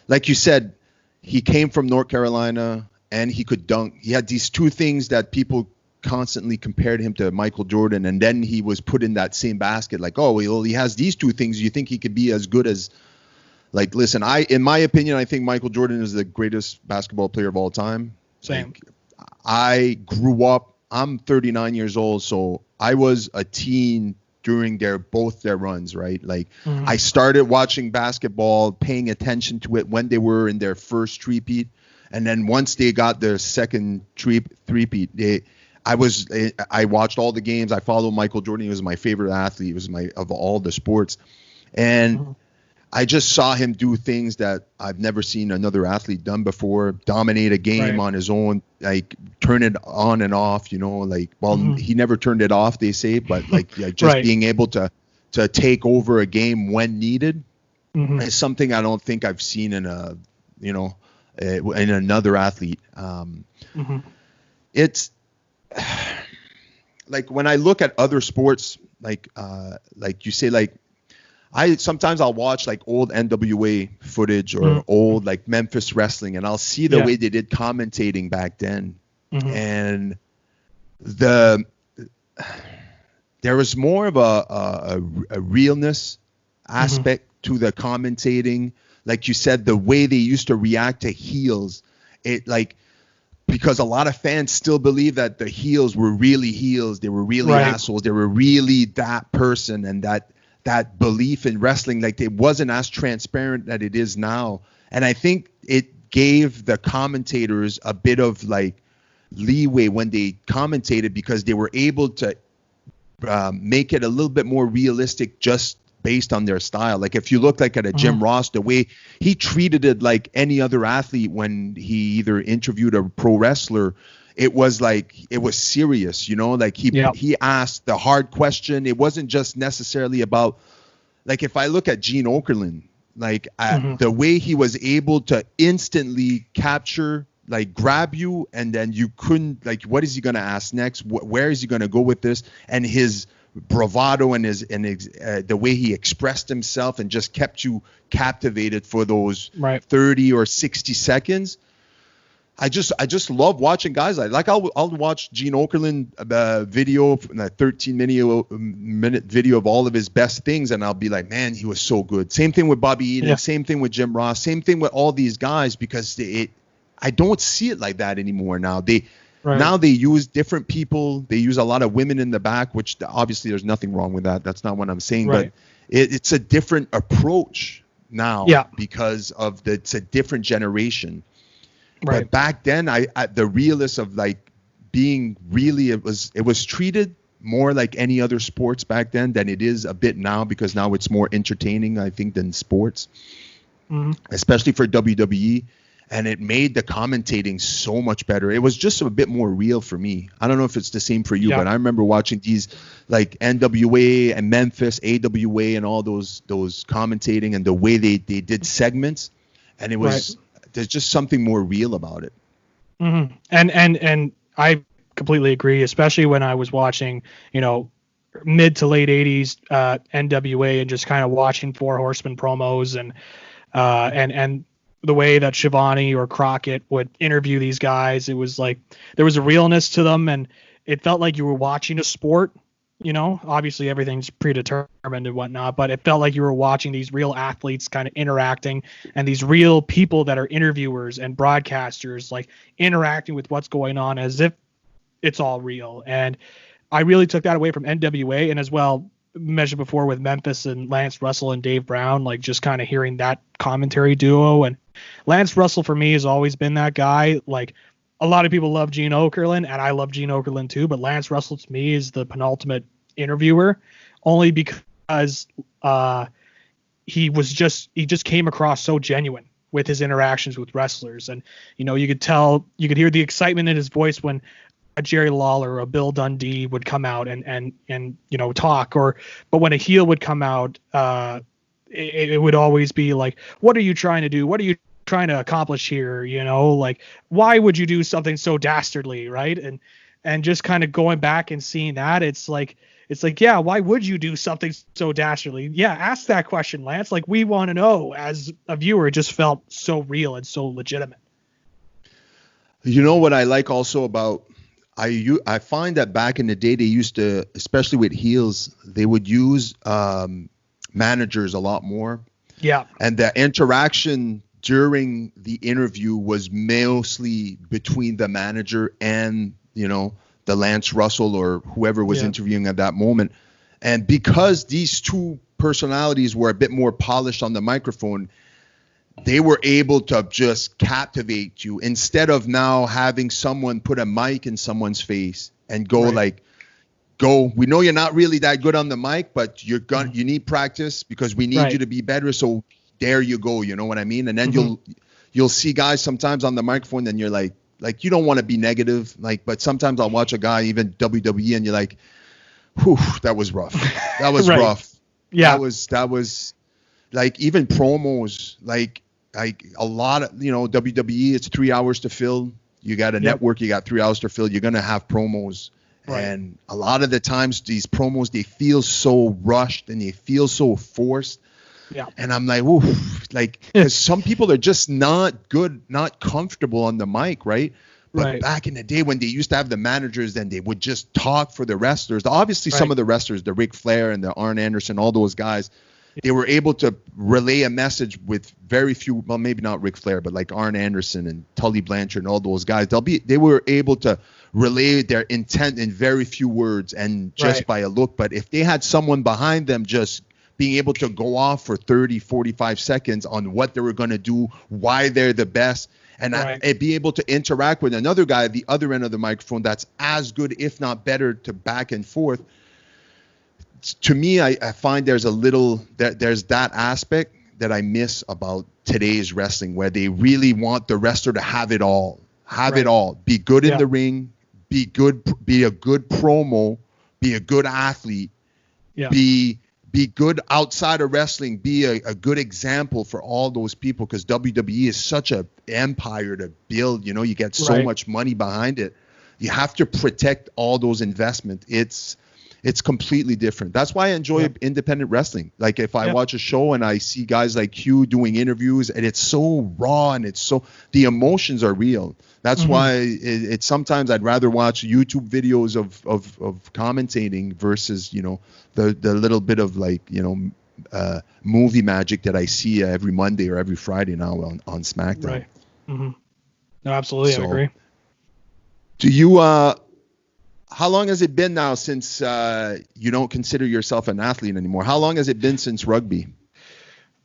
like you said, he came from North Carolina and he could dunk. He had these two things that people constantly compared him to Michael Jordan, and then he was put in that same basket, like, oh, well, he has these two things. You think he could be as good as, like, listen, in my opinion, I think Michael Jordan is the greatest basketball player of all time. Same. Like, I grew up, I'm 39 years old, so I was a teen during both their runs, right? Like, I started watching basketball, paying attention to it when they were in their first three-peat, and then once they got their second three-peat, I watched all the games. I followed Michael Jordan. He was my favorite athlete. He was of all the sports. And I just saw him do things that I've never seen another athlete done before. Dominate a game on his own, like turn it on and off, you know, like, well, he never turned it off, they say, but like just being able to take over a game when needed is something I don't think I've seen in in another athlete. It's, like when I look at other sports, like you say, like sometimes I'll watch like old NWA footage or old like Memphis wrestling, and I'll see the way they did commentating back then, and there was more of a realness aspect to the commentating. Like you said, the way they used to react to heels, because a lot of fans still believe that the heels were really heels. They were really assholes. They were really that person, and that belief in wrestling, like, it wasn't as transparent that it is now. And I think it gave the commentators a bit of like leeway when they commentated, because they were able to make it a little bit more realistic just based on their style. Like if you look like at a Jim Ross, the way he treated it like any other athlete when he either interviewed a pro wrestler, it was like, it was serious, you know, like he asked the hard question. It wasn't just necessarily about, like, if I look at Gene Okerlund, like the way he was able to instantly capture, like grab you, and then you couldn't, like, what is he going to ask next? Where is he going to go with this? And his bravado and his the way he expressed himself and just kept you captivated for those 30 or 60 seconds. I just love watching guys I'll watch Gene Okerlund video, a 13-minute video of all of his best things, and I'll be like, man, he was so good. Same thing with Bobby Eaton, same thing with Jim Ross, same thing with all these guys, because I don't see it like that anymore now. Right. Now they use different people. They use a lot of women in the back, which obviously there's nothing wrong with that. That's not what I'm saying, Right. but it's a different approach now because of it's a different generation. Right. But back then, the realist of like being really, it was treated more like any other sports back then than it is a bit now, because now it's more entertaining, I think, than sports, especially for WWE. And it made the commentating so much better. It was just a bit more real for me. I don't know if it's the same for you, but I remember watching these like NWA and Memphis, AWA, and all those commentating and the way they did segments. And it was, there's just something more real about it. Mm-hmm. And I completely agree, especially when I was watching, mid to late 80s NWA and just kind of watching Four Horsemen promos and the way that Shivani or Crockett would interview these guys. It was like there was a realness to them, and it felt like you were watching a sport. Obviously everything's predetermined and whatnot, but it felt like you were watching these real athletes kind of interacting, and these real people that are interviewers and broadcasters like interacting with what's going on as if it's all real. And I really took that away from NWA, and as well mentioned before with Memphis and Lance Russell and Dave Brown, like just kind of hearing that commentary duo. And Lance Russell for me has always been that guy. Like a lot of people love Gene Okerlund, and I love Gene Okerlund too, but Lance Russell to me is the penultimate interviewer, only because he just came across so genuine with his interactions with wrestlers. And you could hear the excitement in his voice when a Jerry Lawler or a Bill Dundee would come out and talk, but when a heel would come out, it would always be like, what are you trying to do? What are you trying to accomplish here? Like, why would you do something so dastardly? Right. And just kind of going back and seeing that, it's like, yeah, why would you do something so dastardly? Yeah. Ask that question, Lance. Like, we want to know. As a viewer, it just felt so real and so legitimate. What I like also about, I find that back in the day, they used to, especially with heels, they would use managers a lot more. Yeah. And the interaction during the interview was mostly between the manager and, the Lance Russell or whoever was interviewing at that moment. And because these two personalities were a bit more polished on the microphone, they were able to just captivate you, instead of now having someone put a mic in someone's face and go we know you're not really that good on the mic, but you need practice because we need you to be better. So there you go. You know what I mean? And then you'll see guys sometimes on the microphone and you're like you don't want to be negative, but sometimes I'll watch a guy, even WWE, and you're like, whew, that was rough. That was rough. Yeah. That was like, even promos, like a lot of, WWE, it's 3 hours to fill. You got a network, you got 3 hours to fill. You're going to have promos. Right. And a lot of the times these promos, they feel so rushed and they feel so forced. Yeah. And I'm like, ooh, because some people are just not good, not comfortable on the mic, right? But back in the day when they used to have the managers, then they would just talk for the wrestlers. Obviously, some of the wrestlers, the Ric Flair and the Arn Anderson, all those guys, they were able to relay a message with very few, well, maybe not Ric Flair, but like Arn Anderson and Tully Blanchard and all those guys. They were able to relay their intent in very few words and just by a look. But if they had someone behind them just being able to go off for 30, 45 seconds on what they were going to do, why they're the best, and be able to interact with another guy at the other end of the microphone that's as good, if not better, to back and forth. To me, I find there's there's that aspect that I miss about today's wrestling, where they really want the wrestler to have it all, it all, be good in the ring, be a good promo, be a good athlete, be good outside of wrestling, be a good example for all those people, because WWE is such an empire to build. You get so much money behind it. You have to protect all those investments. It's completely different. That's why I enjoy independent wrestling. Like if I watch a show and I see guys like Hugh doing interviews, and it's so raw and the emotions are real. That's why it's sometimes I'd rather watch YouTube videos of commentating versus, the little bit of movie magic that I see every Monday or every Friday now on SmackDown. Right. Mm-hmm. No, absolutely. I agree. Do you, how long has it been now since you don't consider yourself an athlete anymore? How long has it been since rugby?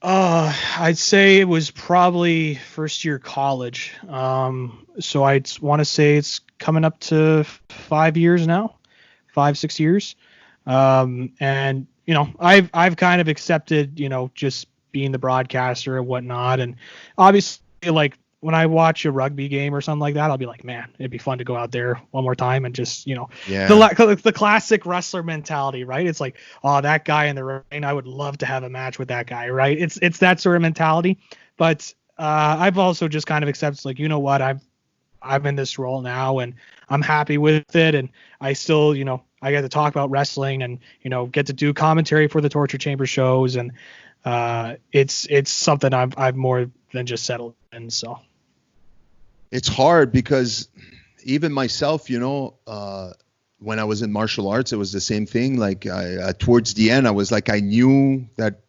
I'd say it was probably first year college. So I'd want to say it's coming up to 5 years now, 5, 6 years. And I've kind of accepted, just being the broadcaster and whatnot. And obviously, like when I watch a rugby game or something like that, I'll be like, man, it'd be fun to go out there one more time and just, the classic wrestler mentality, right? It's like, oh, that guy in the ring, I would love to have a match with that guy, right? It's that sort of mentality. But I've also just kind of accepted, like, you know what, I'm in this role now and I'm happy with it. And I still, I get to talk about wrestling and, get to do commentary for the Torture Chamber shows. And it's something I've more than just settled in. So it's hard because even myself, when I was in martial arts, it was the same thing. Like towards the end, I was like, I knew that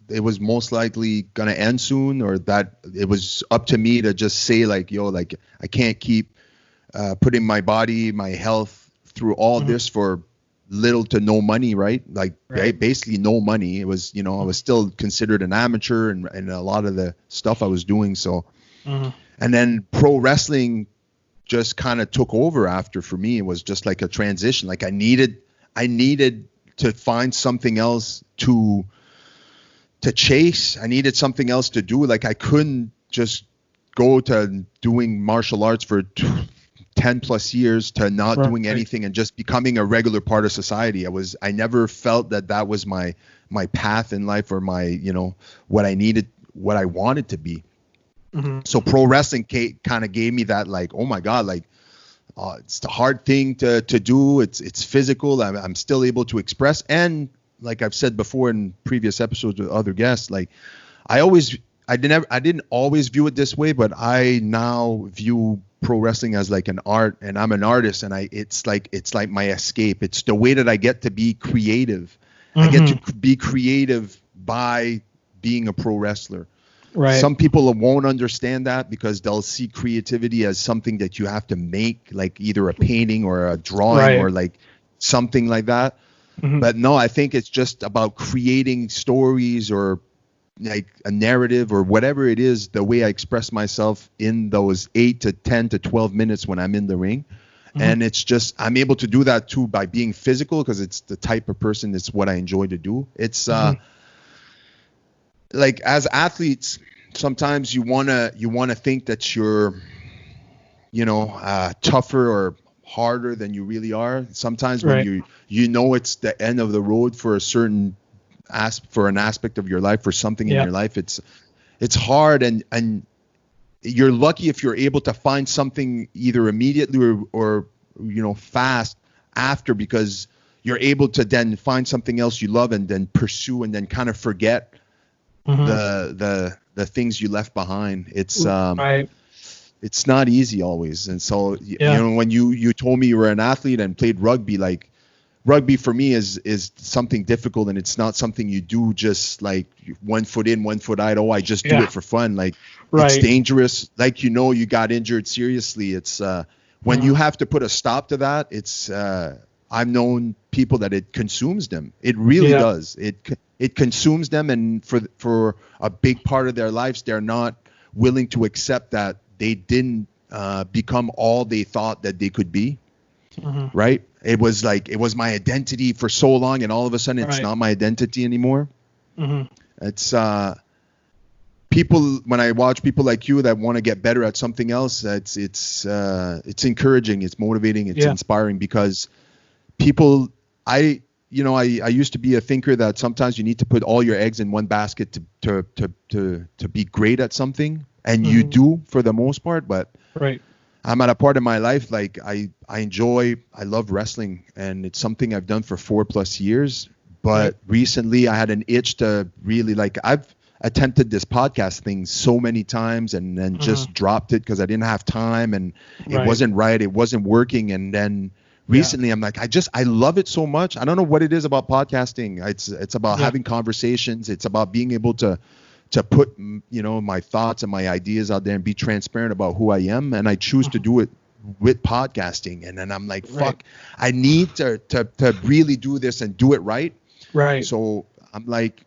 it was most likely going to end soon, or that it was up to me to just say like, yo, like I can't keep putting my body, my health through all this for little to no money, right? Like basically no money. It was, I was still considered an amateur and a lot of the stuff I was doing. So, and then pro wrestling just kind of took over after. For me, it was just like a transition. Like I needed to find something else to chase. I needed something else to do. Like I couldn't just go to doing martial arts for 10 plus years to not doing anything and just becoming a regular part of society. I never felt that was my path in life, or my, what I needed, what I wanted to be. So pro wrestling kind of gave me that, like, oh my God, like, it's the hard thing to do. It's physical. I'm still able to express. And like I've said before in previous episodes with other guests, like I didn't always view it this way, but I now view pro wrestling as like an art, and I'm an artist, and it's like my escape. It's the way that I get to be creative. I get to be creative by being a pro wrestler. Right. Some people won't understand that because they'll see creativity as something that you have to make, like either a painting or a drawing or like something like that. But no, I think it's just about creating stories or like a narrative or whatever it is, the way I express myself in those 8 to 10 to 12 minutes when I'm in the ring. And it's just, I'm able to do that too by being physical, because it's the type of person, it's what I enjoy to do. It's like as athletes, sometimes you want to think that you're, tougher or harder than you really are. Sometimes when it's the end of the road for a certain for an aspect of your life, for something in your life, it's hard, and you're lucky if you're able to find something either immediately or fast after, because you're able to then find something else you love and then pursue and then kind of forget the things you left behind. It's it's not easy always. And so when you told me you were an athlete and played rugby, like rugby for me is something difficult, and it's not something you do just like 1 foot in, 1 foot out. I just do it for fun. Like it's dangerous. Like, you got injured seriously. It's when you have to put a stop to that, it's I've known people that it consumes them. It really does. It consumes them, and for a big part of their lives, they're not willing to accept that they didn't become all they thought that they could be. Right? It was my identity for so long, and all of a sudden it's not my identity anymore. It's people, when I watch people like you that want to get better at something else, it's encouraging, it's motivating, it's inspiring, because people, I used to be a thinker that sometimes you need to put all your eggs in one basket to be great at something, and you do for the most part, but I'm at a part of my life, like I love wrestling, and it's something I've done for 4+ years. But recently I had an itch to really, like, I've attempted this podcast thing so many times and then just dropped it because I didn't have time, and it wasn't right. It wasn't working. And then recently I'm like, I love it so much. I don't know what it is about podcasting. It's about having conversations. It's about being able to to put, my thoughts and my ideas out there and be transparent about who I am. And I choose to do it with podcasting. And then I'm like, fuck, I need to really do this and do it right. Right. So I'm like,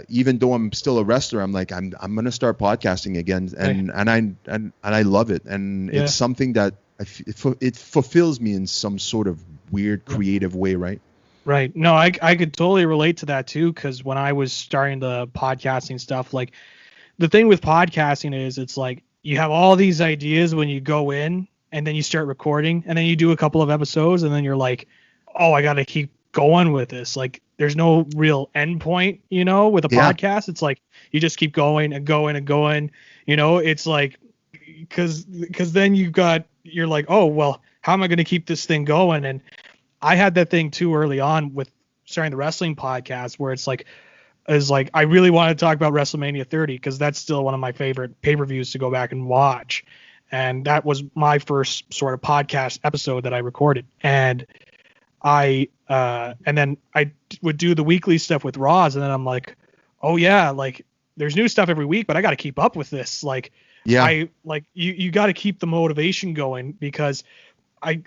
even though I'm still a wrestler, I'm like, I'm going to start podcasting again. And I love it. And it's something that it fulfills me in some sort of weird creative way. Right. Right. No, I could totally relate to that too. Cause when I was starting the podcasting stuff, like the thing with podcasting is it's like you have all these ideas when you go in and then you start recording and then you do a couple of episodes and then you're like, oh, I got to keep going with this. Like there's no real end point, with a podcast. It's like you just keep going and going and going, it's like, cause then you're like, oh, well, how am I going to keep this thing going? And I had that thing too early on with starting the wrestling podcast where it's like I really want to talk about WrestleMania 30 because that's still one of my favorite pay-per-views to go back and watch. And that was my first sort of podcast episode that I recorded. And then I would do the weekly stuff with Roz. And then I'm like, oh yeah, like there's new stuff every week, but I got to keep up with this. Like, you got to keep the motivation going because I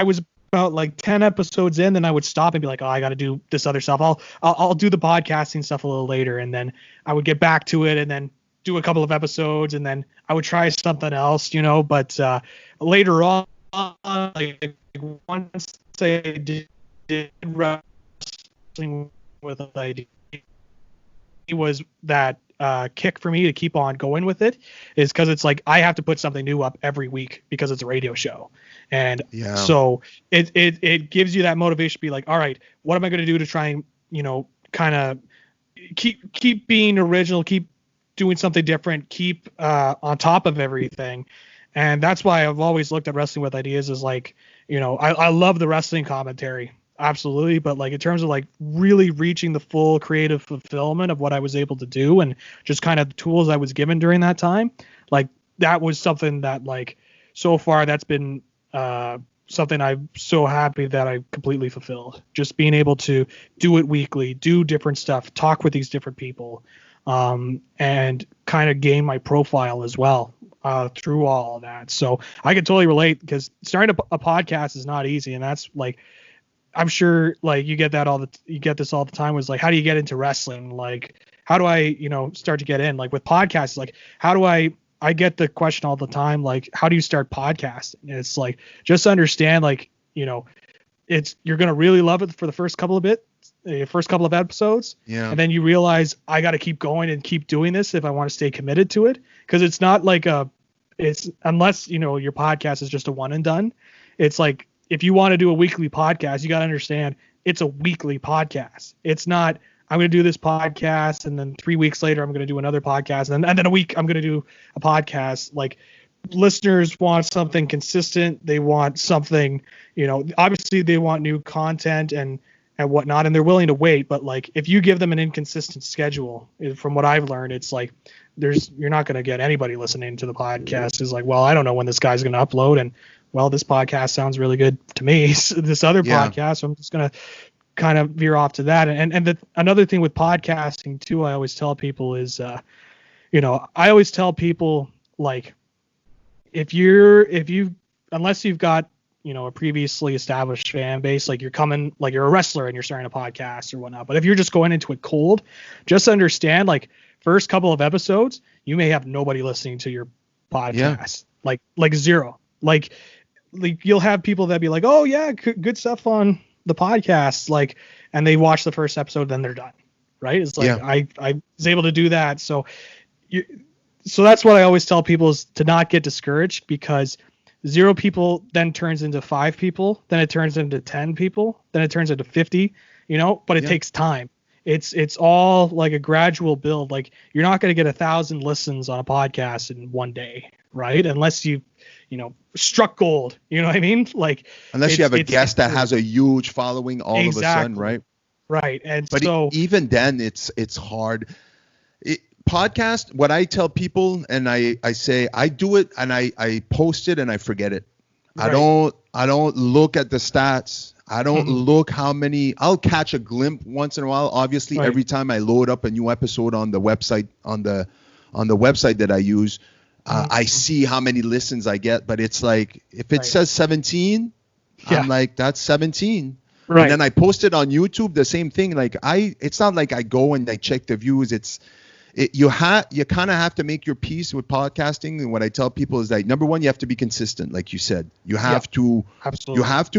was about like 10 episodes in, then I would stop and be like, oh, I got to do this other stuff. I'll do the podcasting stuff a little later. And then I would get back to it and then do a couple of episodes and then I would try something else, but later on, like once I did wrestling with an idea, it was that kick for me to keep on going with it is because it's like I have to put something new up every week because it's a radio show. And so it gives you that motivation to be like, all right, what am I going to do to try and, kind of keep being original, keep doing something different, keep on top of everything. And that's why I've always looked at Wrestling with Ideas as like, I love the wrestling commentary. Absolutely. But like in terms of like really reaching the full creative fulfillment of what I was able to do and just kind of the tools I was given during that time, like that was something that like so far that's been something I'm so happy that I completely fulfilled. Just being able to do it weekly, do different stuff, talk with these different people, and kind of gain my profile as well through all of that. So I can totally relate because starting a podcast is not easy. And that's like, I'm sure like you get this all the time was like, how do you get into wrestling? Like, how do I, start to get in? Like with podcasts, like how do I get the question all the time, like, how do you start podcasting? And it's like, just understand, like, you're going to really love it for the first couple of episodes. Yeah. And then you realize I got to keep going and keep doing this if I want to stay committed to it. Cause it's not like unless, your podcast is just a one and done. It's like, if you want to do a weekly podcast, you got to understand it's a weekly podcast. It's not, I'm going to do this podcast and then 3 weeks later, I'm going to do another podcast. And then a week, I'm going to do a podcast. Like listeners want something consistent. They want something, obviously they want new content and whatnot, and they're willing to wait. But like, if you give them an inconsistent schedule, from what I've learned, it's like, you're not going to get anybody listening to the podcast is like, well, I don't know when this guy's going to upload. And well, this podcast sounds really good to me. This other podcast, so I'm just going to kind of veer off to that. And another thing with podcasting too, I always tell people is, I always tell people like, unless you've got, a previously established fan base, like you're a wrestler and you're starting a podcast or whatnot. But if you're just going into it cold, just understand like first couple of episodes, you may have nobody listening to your podcast, like zero, like you'll have people that be like, oh yeah, good stuff on the podcast, like, and they watch the first episode, then they're done. Right. It's like, I was able to do that. So that's what I always tell people is to not get discouraged, because 0 people then turns into 5 people, then it turns into 10 people, then it turns into 50, but it takes time. It's all like a gradual build. Like you're not going to get 1,000 listens on a podcast in one day, right? Unless you struck gold, you know what I mean? Like unless you have a guest that has a huge following all of a sudden, right? Right. And but so even then it's hard. Podcast, what I tell people, and I say I do it and I post it and I forget it. I don't look at the stats. I don't look how many. I'll catch a glimpse once in a while. Obviously, every time I load up a new episode on the website on the website that I use, I see how many listens I get. But it's like if it says 17, I'm like, that's 17. Right. And then I post it on YouTube, the same thing. Like it's not like I go and I check the views. You kind of have to make your peace with podcasting. And what I tell people is that, number one, you have to be consistent. Like you said, you have to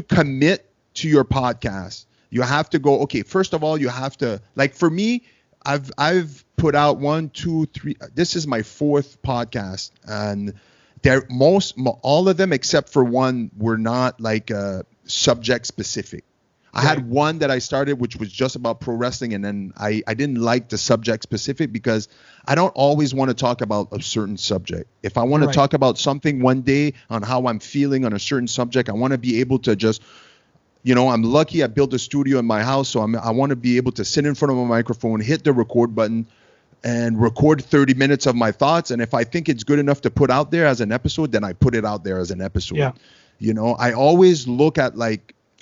commit to your podcast. You have to go, okay, first of all, you have to, like for me, I've put out 1, 2, 3, this is my 4th podcast, and all of them except for one were not like subject specific. I had one that I started, which was just about pro wrestling, and then I didn't like the subject specific because I don't always want to talk about a certain subject. If I want to talk about something one day on how I'm feeling on a certain subject, I want to be able to just, I'm lucky I built a studio in my house, so I want to be able to sit in front of a microphone, hit the record button, and record 30 minutes of my thoughts. And if I think it's good enough to put out there as an episode, then I put it out there as an episode. Yeah. I always look at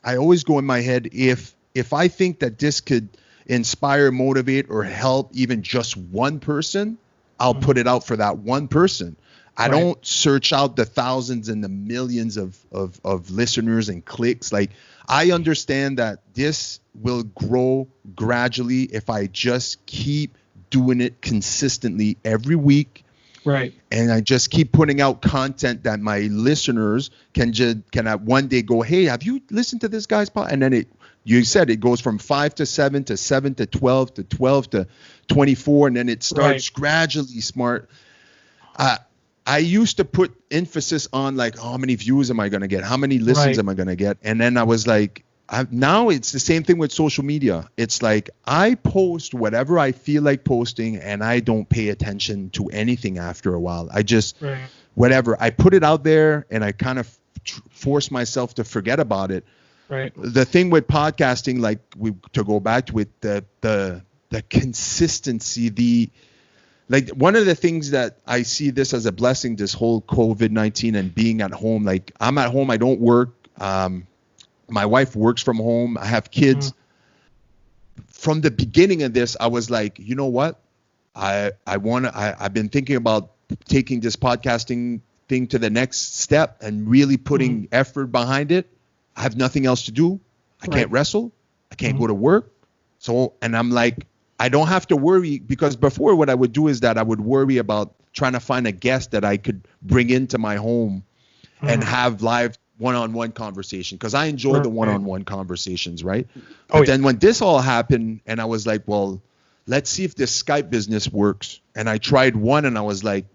I always go in my head, if I think that this could inspire, motivate, or help even just one person, I'll put it out for that one person. I don't search out the thousands and the millions of listeners and clicks. Like, I understand that this will grow gradually if I just keep doing it consistently every week. Right. And I just keep putting out content that my listeners can one day go, hey, have you listened to this guy's podcast? And then you said it goes from 5 to 7 to 7 to 12 to 12 to 24. And then it starts gradually smart. I used to put emphasis on like, how many views am I going to get? How many listens am I going to get? And then I was like, now it's the same thing with social media. It's like I post whatever I feel like posting, and I don't pay attention to anything after a while. I just, whatever, I put it out there and I kind of force myself to forget about it. Right. The thing with podcasting, like to go back to it, the consistency, like one of the things that I see this as a blessing, this whole COVID-19 and being at home, like I'm at home, I don't work. My wife works from home. I have kids. From the beginning of this, I was like, you know what? I've been thinking about taking this podcasting thing to the next step and really putting effort behind it. I have nothing else to do. I can't wrestle. I can't go to work. And I'm like, I don't have to worry, because before what I would do is that I would worry about trying to find a guest that I could bring into my home and have live one-on-one conversation, because I enjoy the one-on-one conversations, right? But then when this all happened, and I was like, well, let's see if this Skype business works. And I tried one, and I was like,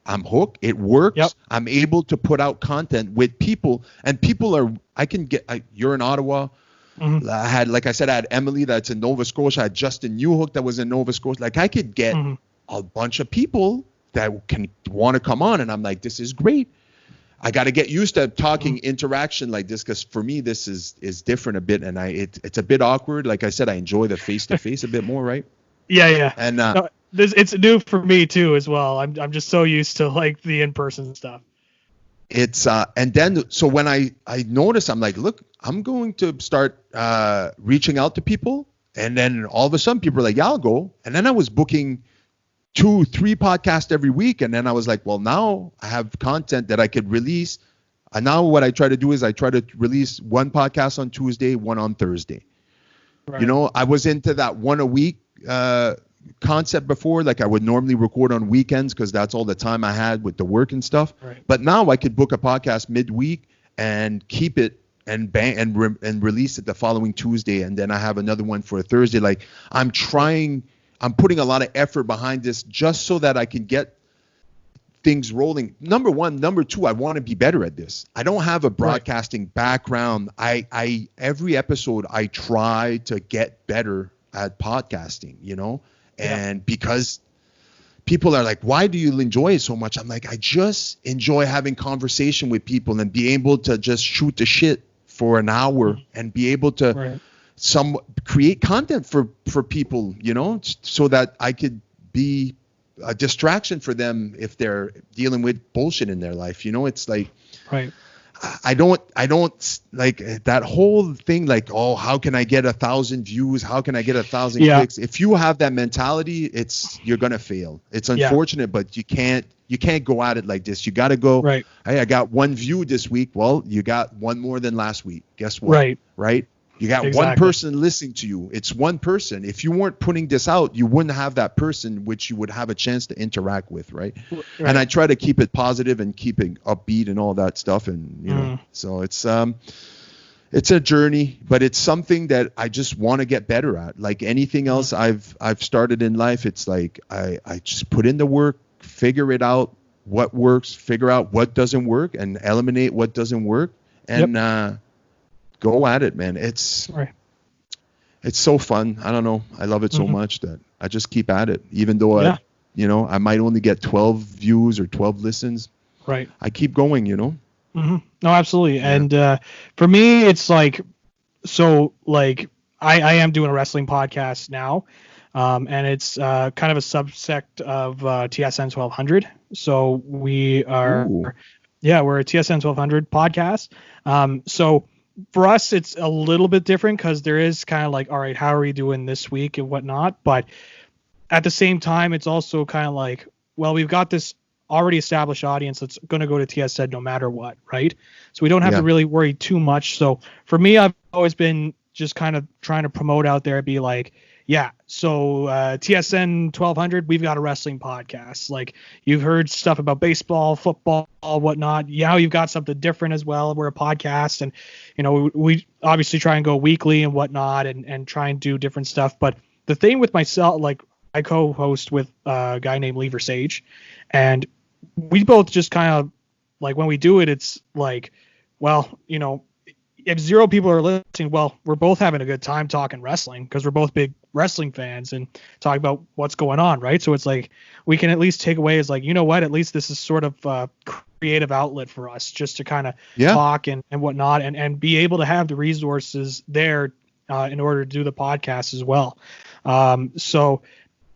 I'm hooked. It works. Yep. I'm able to put out content with people, and people are, you're in Ottawa. I had, like I said, I had Emily that's in Nova Scotia. I had Justin Newhook that was in Nova Scotia. Like, I could get a bunch of people that can want to come on, and I'm like, this is great. I got to get used to talking interaction like this, because for me this is different a bit, and it's a bit awkward. Like I said, I enjoy the face-to-face a bit more, right? Yeah. And it's new for me too as well. I'm just so used to like the in-person stuff. It's and then so when I noticed, I'm like, look, I'm going to start reaching out to people, and then all of a sudden people are like, yeah, I'll go. And then I was booking 2-3 podcasts every week. And then I was like, well, now I have content that I could release. And now what I try to do is I try to release one podcast on Tuesday, one on Thursday. Right. I was into that one a week concept before. Like I would normally record on weekends because that's all the time I had with the work and stuff. Right. But now I could book a podcast midweek and keep it and release it the following Tuesday. And then I have another one for a Thursday. Like I'm putting a lot of effort behind this just so that I can get things rolling. Number one. Number two, I want to be better at this. I don't have a broadcasting background. I every episode I try to get better at podcasting, and because people are like, why do you enjoy it so much? I'm like, I just enjoy having conversation with people and be able to just shoot the shit for an hour and be able to create content for people, so that I could be a distraction for them if they're dealing with bullshit in their life. It's like, I don't like that whole thing. Like, oh, how can I get 1,000 views? How can I get 1,000 clicks? If you have that mentality, you're gonna fail. It's unfortunate, but you can't go at it like this. You got to go. Right. Hey, I got 1 view this week. Well, you got 1 more than last week. Guess what? Right. You got 1 person listening to you. It's 1 person. If you weren't putting this out, you wouldn't have that person which you would have a chance to interact with, right? And I try to keep it positive and keep it upbeat and all that stuff. And you know, so it's a journey, but it's something that I just want to get better at. Like anything else I've started in life, it's like I just put in the work, figure it out, what works, figure out what doesn't work, and eliminate what doesn't work, and go at it, man. It's so fun. I don't know. I love it so much that I just keep at it, even though I might only get 12 views or 12 listens. Right. I keep going, you know? No, absolutely. Yeah. And for me, it's like, so like I am doing a wrestling podcast now. And it's kind of a subsect of TSN 1200. So we are, we're a TSN 1200 podcast. So for us, it's a little bit different because there is kind of like, all right, how are we doing this week and whatnot? But at the same time, it's also kind of like, well, we've got this already established audience that's going to go to TSN no matter what, right? So we don't have to really worry too much. So for me, I've always been just kind of trying to promote out there, be like, so TSN 1200, we've got a wrestling podcast. Like you've heard stuff about baseball, football, whatnot. Yeah, you've got something different as well. We're a podcast, and you know we obviously try and go weekly and whatnot, and try and do different stuff. But the thing with myself, like I co-host with a guy named Lever Sage, and we both just kind of like when we do it, it's like, well, you know, if 0 people are listening, well, we're both having a good time talking wrestling because we're both big wrestling fans and talk about what's going on, right? So it's like we can at least take away as like, you know what, at least this is sort of a creative outlet for us just to kind of talk and whatnot and be able to have the resources there in order to do the podcast as well. So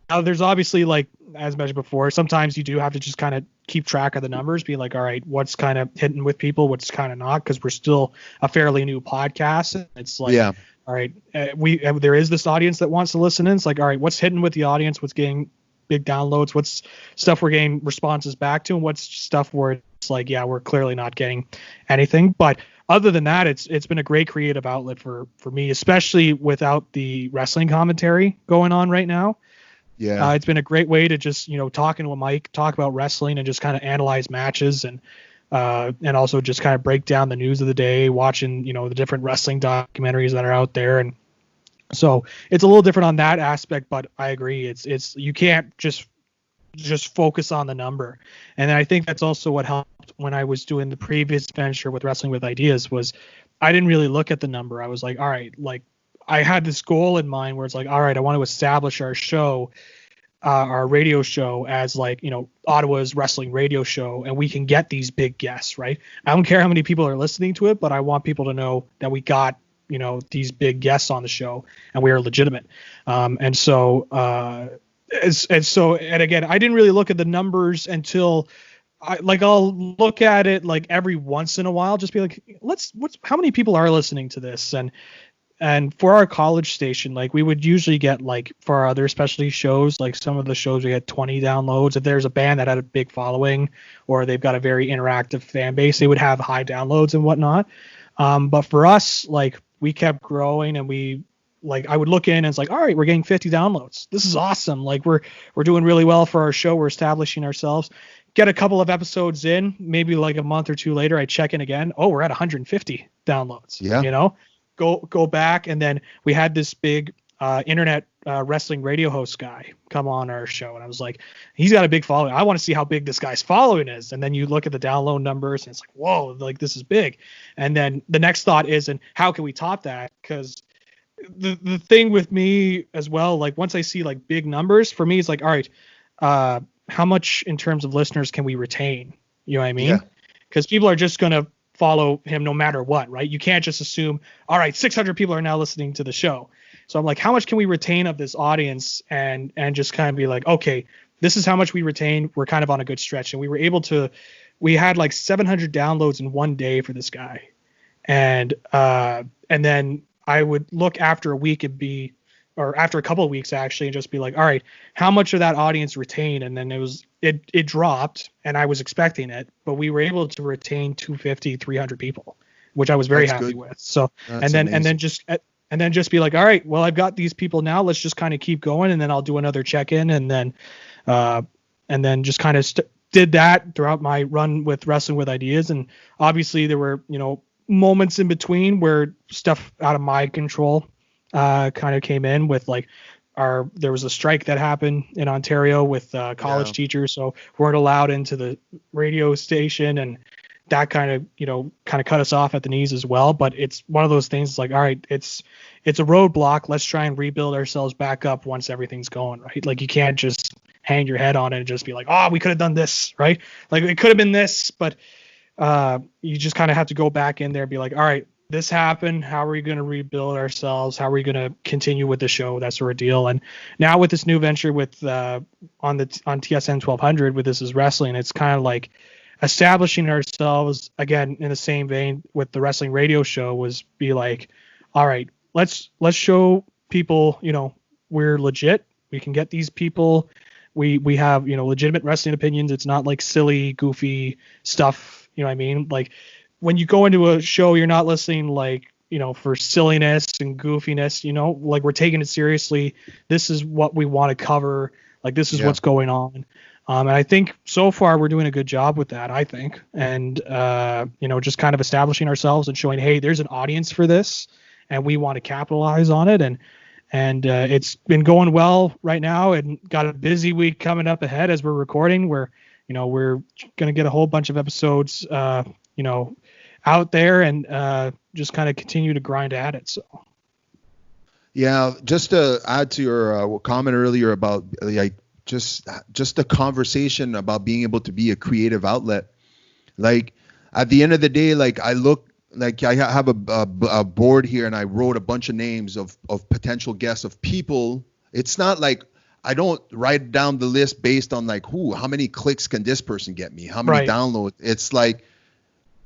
now there's obviously, like as mentioned before, sometimes you do have to just kind of keep track of the numbers, be like, all right, what's kind of hitting with people, what's kind of not, because we're still a fairly new podcast. It's like, all right, there is this audience that wants to listen in. It's like, all right, what's hitting with the audience, what's getting big downloads, what's stuff we're getting responses back to, and what's stuff where it's like, we're clearly not getting anything. But other than that, it's been a great creative outlet for me, especially without the wrestling commentary going on right now. It's been a great way to just, you know, talking to a mic, talk about wrestling and just kind of analyze matches and also just kind of break down the news of the day, watching, you know, the different wrestling documentaries that are out there. And so it's a little different on that aspect, but I agree. It's you can't just focus on the number. And I think that's also what helped when I was doing the previous venture with Wrestling with Ideas was I didn't really look at the number. I was like, all right, like I had this goal in mind where it's like, all right, I want to establish our show, our radio show as like, you know, Ottawa's wrestling radio show, and we can get these big guests, right? I don't care how many people are listening to it, but I want people to know that we got, you know, these big guests on the show and we are legitimate. And again, I didn't really look at the numbers until I'll look at it like every once in a while, just be like, how many people are listening to this? And for our college station, like we would usually get like for our other specialty shows, like some of the shows we had 20 downloads. If there's a band that had a big following or they've got a very interactive fan base, they would have high downloads and whatnot. But for us, like we kept growing and I would look in and it's like, all right, we're getting 50 downloads. This is awesome. Like we're doing really well for our show. We're establishing ourselves. Get a couple of episodes in, maybe like a month or two later, I check in again. Oh, we're at 150 downloads. Yeah. You know, go back. And then we had this big internet wrestling radio host guy come on our show. And I was like, he's got a big following. I want to see how big this guy's following is. And then you look at the download numbers and it's like, whoa, like this is big. And then the next thought is, and how can we top that? Because the thing with me as well, like once I see like big numbers, for me, it's like, all right, how much in terms of listeners can we retain? You know what I mean? Because people are just going to follow him no matter what, right? You can't just assume, all right, 600 people are now listening to the show. So I'm like, how much can we retain of this audience and just kind of be like, okay, this is how much we retain. We're kind of on a good stretch. And we were able to we had like 700 downloads in one day for this guy. And then I would look after a week or after a couple of weeks actually, and just be like, all right, how much of that audience retained? And then it dropped, and I was expecting it, but we were able to retain 250, 300 people, which I was very happy with. So, and then just be like, all right, well, I've got these people now. Let's just kind of keep going. And then I'll do another check-in. And then just kind of did that throughout my run with Wrestling with Ideas. And obviously there were, moments in between where stuff out of my control kind of came in with like there was a strike that happened in Ontario with college teachers, so weren't allowed into the radio station, and that kind of cut us off at the knees as well. But it's one of those things like, all right, it's a roadblock. Let's try and rebuild ourselves back up once everything's going right. Like you can't just hang your head on it and just be like, oh, we could have done this, right? Like it could have been this, but you just kind of have to go back in there and be like, all right, this happened. How are we going to rebuild ourselves? How are we going to continue with the show? That sort of deal. And now with this new venture with on TSN 1200 with This Is Wrestling, it's kind of like establishing ourselves again in the same vein with the wrestling radio show, was be like, all right, let's show people, we're legit. We can get these people. We have, legitimate wrestling opinions. It's not like silly, goofy stuff. You know what I mean? Like when you go into a show, you're not listening like, for silliness and goofiness, like we're taking it seriously. This is what we want to cover. Like this is what's going on. And I think so far we're doing a good job with that, I think. And, just kind of establishing ourselves and showing, hey, there's an audience for this and we want to capitalize on it. And it's been going well right now, and got a busy week coming up ahead as we're recording, where, we're going to get a whole bunch of episodes, out there, and just kind of continue to grind at it. So. Yeah, just to add to your comment earlier about like just the conversation about being able to be a creative outlet. Like at the end of the day, like I have a board here, and I wrote a bunch of names of potential guests of people. It's not like I don't write down the list based on like how many clicks can this person get me? How many downloads? It's like,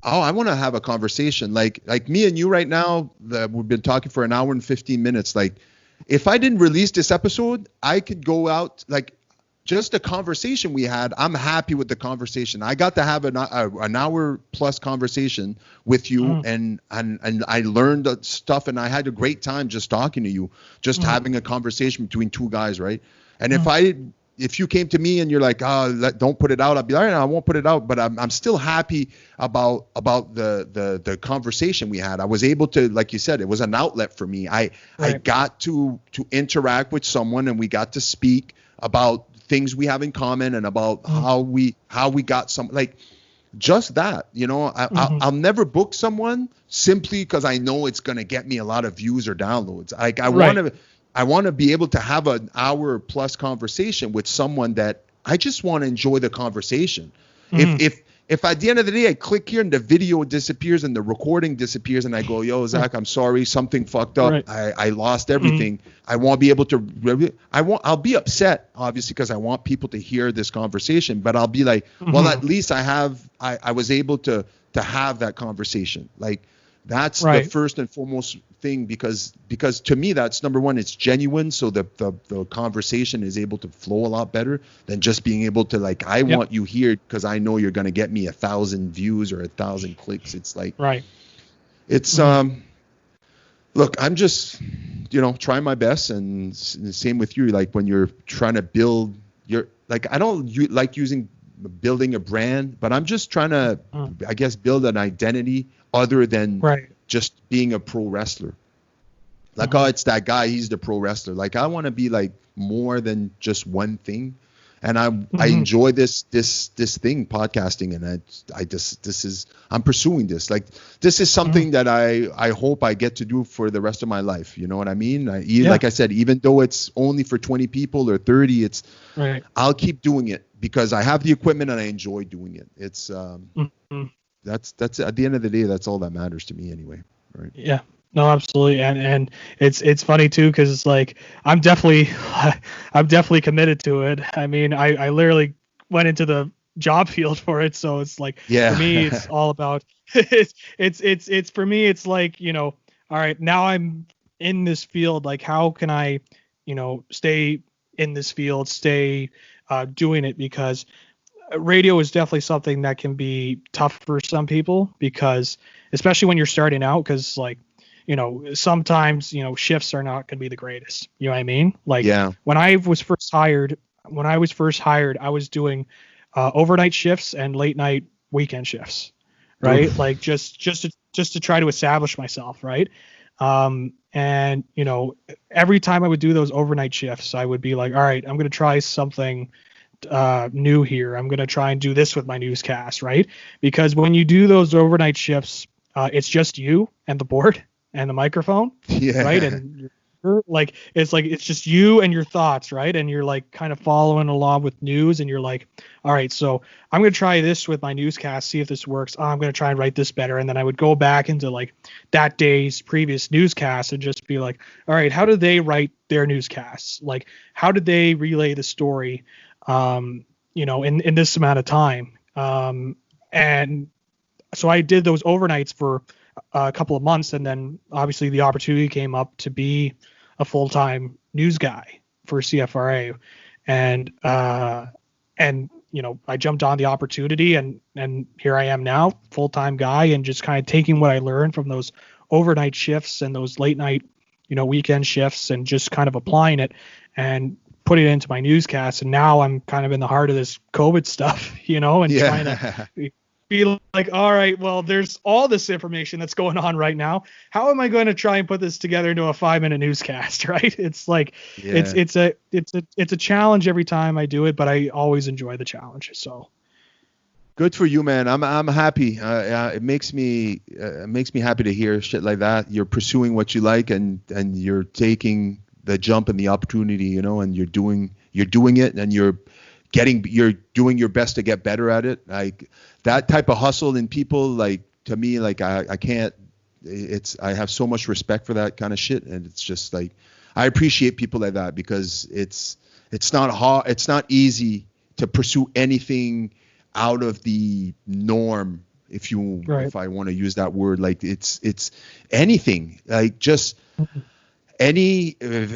oh, I want to have a conversation. Like me and you right now, we've been talking for an hour and 15 minutes. Like if I didn't release this episode, I could go out, like just the conversation we had. I'm happy with the conversation. I got to have an hour plus conversation with you, and I learned stuff, and I had a great time just talking to you, just having a conversation between two guys, right? And if you came to me and you're like, don't put it out, I'd be like, all right, I won't put it out. But I'm still happy about the conversation we had. I was able to, like you said, it was an outlet for me. I got to interact with someone, and we got to speak about things we have in common, and about how we got some, like just that, I'll never book someone simply because I know it's going to get me a lot of views or downloads. Like I want to be able to have an hour plus conversation with someone that I just want to enjoy the conversation. If at the end of the day I click here and the video disappears and the recording disappears, and I go, yo, Zach, I'm sorry, something fucked up. I lost everything. I won't be able to. I'll be upset, obviously, because I want people to hear this conversation. But I'll be like, well, at least I was able to have that conversation. Like that's the first and foremost thing, because to me that's number one. It's genuine, so the conversation is able to flow a lot better than just being able to like, I want you here because I know you're going to get me 1,000 views or 1,000 clicks. It's like it's look, I'm just trying my best, and same with you. Like when you're trying to build your, like I don't like building a brand, but I'm just trying to I guess build an identity other than just being a pro wrestler. Like, oh, it's that guy, he's the pro wrestler. Like I want to be like more than just one thing. And I enjoy this thing, podcasting, and I'm pursuing this. Like this is something that I hope I get to do for the rest of my life. You know what I mean? Like I said, even though it's only for 20 people or 30, I'll keep doing it because I have the equipment and I enjoy doing it. It's that's at the end of the day, that's all that matters to me anyway. Right? Yeah. No, absolutely. And it's funny too, because it's like I'm definitely committed to it. I mean, I literally went into the job field for it. So it's like, Yeah. for me, it's all about, it's for me, it's like, all right, now I'm in this field. Like, how can I, stay in this field, stay doing it? Because radio is definitely something that can be tough for some people, because especially when you're starting out, because like, sometimes, shifts are not going to be the greatest. You know what I mean? Like, Yeah. when I was first hired, I was doing overnight shifts and late night weekend shifts, right? Oof. Like, just to try to establish myself, right? And every time I would do those overnight shifts, I would be like, all right, I'm going to try something new here. I'm going to try and do this with my newscast, right? Because when you do those overnight shifts, it's just you and the board and the microphone, Yeah. right? And you're it's just you and your thoughts, right? And you're like kind of following along with news, and you're like, all right, so I'm going to try this with my newscast, see if this works. Oh, I'm going to try and write this better. And then I would go back into like that day's previous newscast and just be like, all right, how did they write their newscasts? Like, how did they relay the story? In this amount of time. And so I did those overnights for a couple of months, and then obviously the opportunity came up to be a full-time news guy for CFRA. And I jumped on the opportunity, and here I am now, full-time guy, and just kind of taking what I learned from those overnight shifts and those late night, weekend shifts, and just kind of applying it and putting it into my newscast. And now I'm kind of in the heart of this COVID stuff, and trying to be like, all right, well, there's all this information that's going on right now. How am I going to try and put this together into a 5-minute newscast? Right. It's like, it's a challenge every time I do it, but I always enjoy the challenge. So good for you, man. I'm happy. It makes me happy to hear shit like that. You're pursuing what you like, and you're taking the jump and the opportunity, and you're doing it, and you're doing your best to get better at it. Like that type of hustle in people, like, to me, like I can't, I have so much respect for that kind of shit. And it's just like, I appreciate people like that, because it's not hard. It's not easy to pursue anything out of the norm. If I want to use that word, like it's anything, like just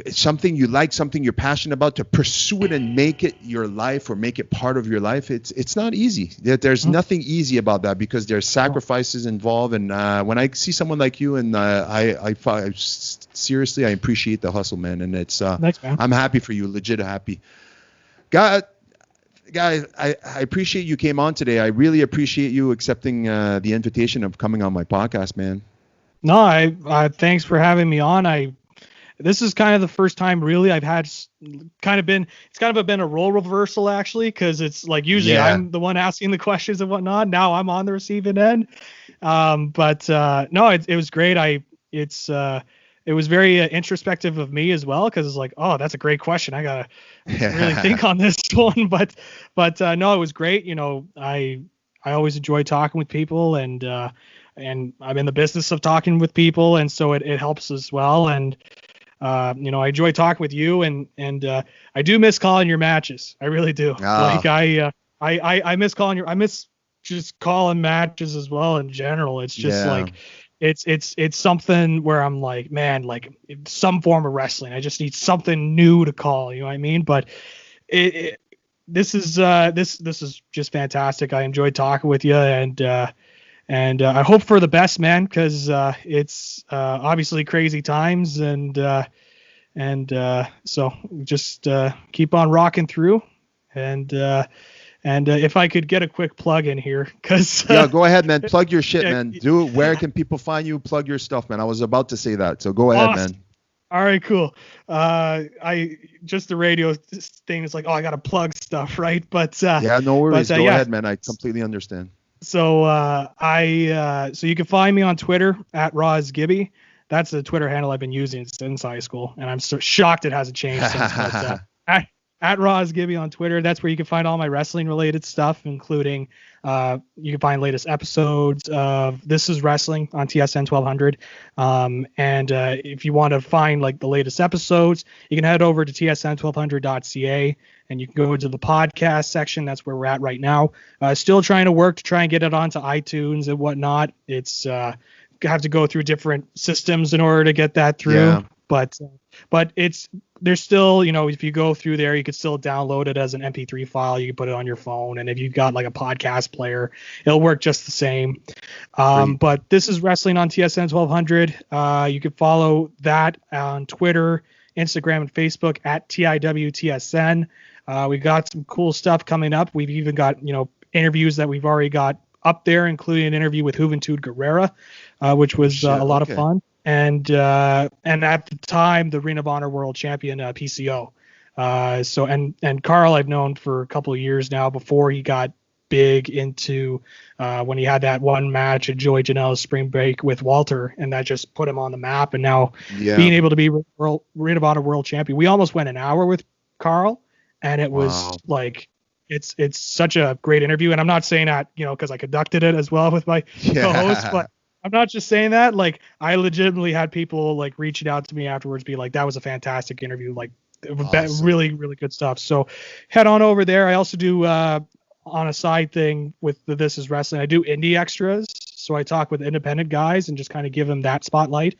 something you like, something you're passionate about, to pursue it and make it your life, or make it part of your life. It's not easy. There's nothing easy about that, because there's sacrifices involved. And when I see someone like you, and I seriously, I appreciate the hustle, man. And it's thanks, man. I'm happy for you, legit happy. Guys, I appreciate you came on today. I really appreciate you accepting the invitation of coming on my podcast, man. No, I thanks for having me on. This is kind of the first time really I've had it's kind of been a role reversal, actually, because it's like usually I'm the one asking the questions and whatnot. Now I'm on the receiving end. But no, it was great. It was very introspective of me as well, because it's like, oh, that's a great question. I gotta really think on this one. But no, it was great. I always enjoy talking with people, and I'm in the business of talking with people, and so it helps as well. And I enjoy talking with you, and I do miss calling your matches. I really do. Like I miss I miss just calling matches as well in general. It's just like it's something where I'm like, man, like some form of wrestling. I just need something new to call. You know what I mean? But this is just fantastic. I enjoyed talking with you, and I hope for the best, man, because it's obviously crazy times, and so just keep on rocking through, and if I could get a quick plug in here, because go ahead, man. Plug your shit, man. Do it. Where can people find you? Plug your stuff, man. I was about to say that, so go ahead, man. All right, cool. I just the radio thing is like, oh, I gotta plug stuff, right? But no worries. Go ahead, man. I completely understand. So so you can find me on Twitter at @RawsGibby. That's the Twitter handle I've been using since high school, and I'm so shocked it hasn't changed since. But at Roz Gibby on Twitter. That's where you can find all my wrestling related stuff, including you can find latest episodes of This Is Wrestling on TSN 1200. And if you want to find like the latest episodes, you can head over to tsn1200.ca and you can go to the podcast section. That's where we're at right now. Still trying to work to try and get it onto iTunes and whatnot. It's have to go through different systems in order to get that through. Yeah. But there's still, if you go through there, you could still download it as an MP3 file. You can put it on your phone. And if you've got like a podcast player, it'll work just the same. But This Is Wrestling on TSN 1200. You can follow that on Twitter, Instagram, and Facebook at TIWTSN. We got some cool stuff coming up. We've even got, interviews that we've already got up there, including an interview with Juventud Guerrera, which was a lot of fun. And at the time, the Ring of Honor World Champion, PCO. And Carl I've known for a couple of years now before he got big into when he had that one match at Joey Janela's Spring Break with Walter, and that just put him on the map. And now being able to be Ring of Honor World Champion. We almost went an hour with Carl, and it was like it's such a great interview. And I'm not saying that because I conducted it as well with my co-host, but I'm not just saying that. Like, I legitimately had people like reaching out to me afterwards, be like, "That was a fantastic interview. Like, awesome. Really, really good stuff." So head on over there. I also do on a side thing with the This Is Wrestling. I do indie extras. So I talk with independent guys and just kind of give them that spotlight.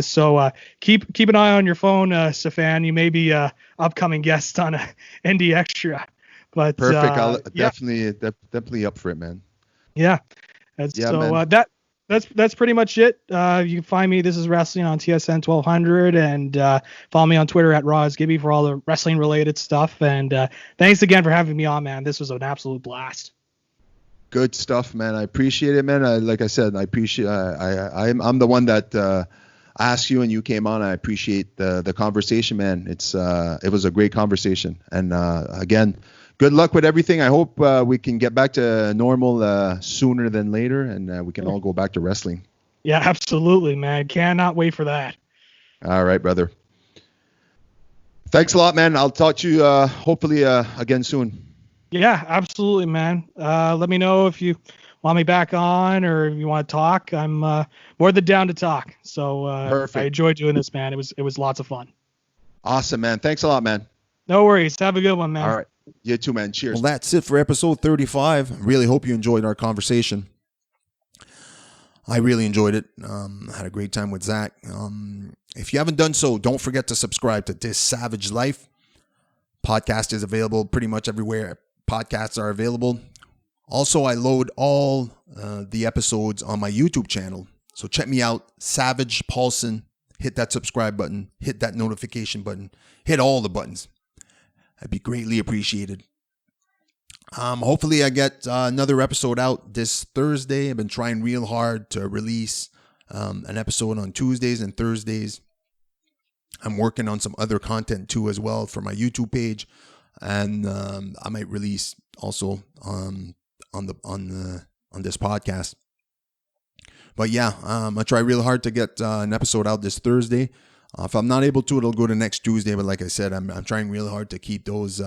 So keep an eye on your phone, Stefan. You may be a upcoming guest on an indie extra. But perfect. I'll definitely up for it, man. Yeah. That's pretty much it. You can find me. This Is Wrestling on TSN 1200, and follow me on Twitter at Roz Gibby for all the wrestling related stuff. And thanks again for having me on, man. This was an absolute blast. Good stuff, man. I appreciate it, man. Like I said, I appreciate. I'm the one that asked you, and you came on. I appreciate the conversation, man. It was a great conversation, and again, good luck with everything. I hope we can get back to normal sooner than later, and we can all go back to wrestling. Yeah, absolutely, man. Cannot wait for that. All right, brother. Thanks a lot, man. I'll talk to you hopefully again soon. Yeah, absolutely, man. Let me know if you want me back on or if you want to talk. I'm more than down to talk. So perfect. I enjoyed doing this, man. It was lots of fun. Awesome, man. Thanks a lot, man. No worries. Have a good one, man. All right. You too, man. Cheers. Well, that's it for episode 35. Really hope you enjoyed our conversation. I really enjoyed it. Had a great time with Zach. If you haven't done so, don't forget to subscribe to This Savage Life. Podcast is available pretty much everywhere podcasts are available. Also, I load all the episodes on my YouTube channel. So check me out, Savage Paulson. Hit that subscribe button. Hit that notification button. Hit all the buttons. That'd be greatly appreciated. Hopefully I get another episode out this Thursday. I've been trying real hard to release an episode on Tuesdays and Thursdays. I'm working on some other content too as well for my YouTube page, and I might release also on this podcast. But yeah, I try real hard to get an episode out this Thursday. If I'm not able to, it'll go to next Tuesday. But like I said, I'm trying really hard to keep those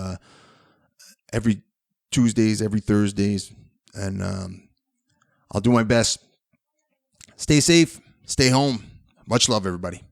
every Tuesdays, every Thursdays, and I'll do my best. Stay safe, stay home. Much love, everybody.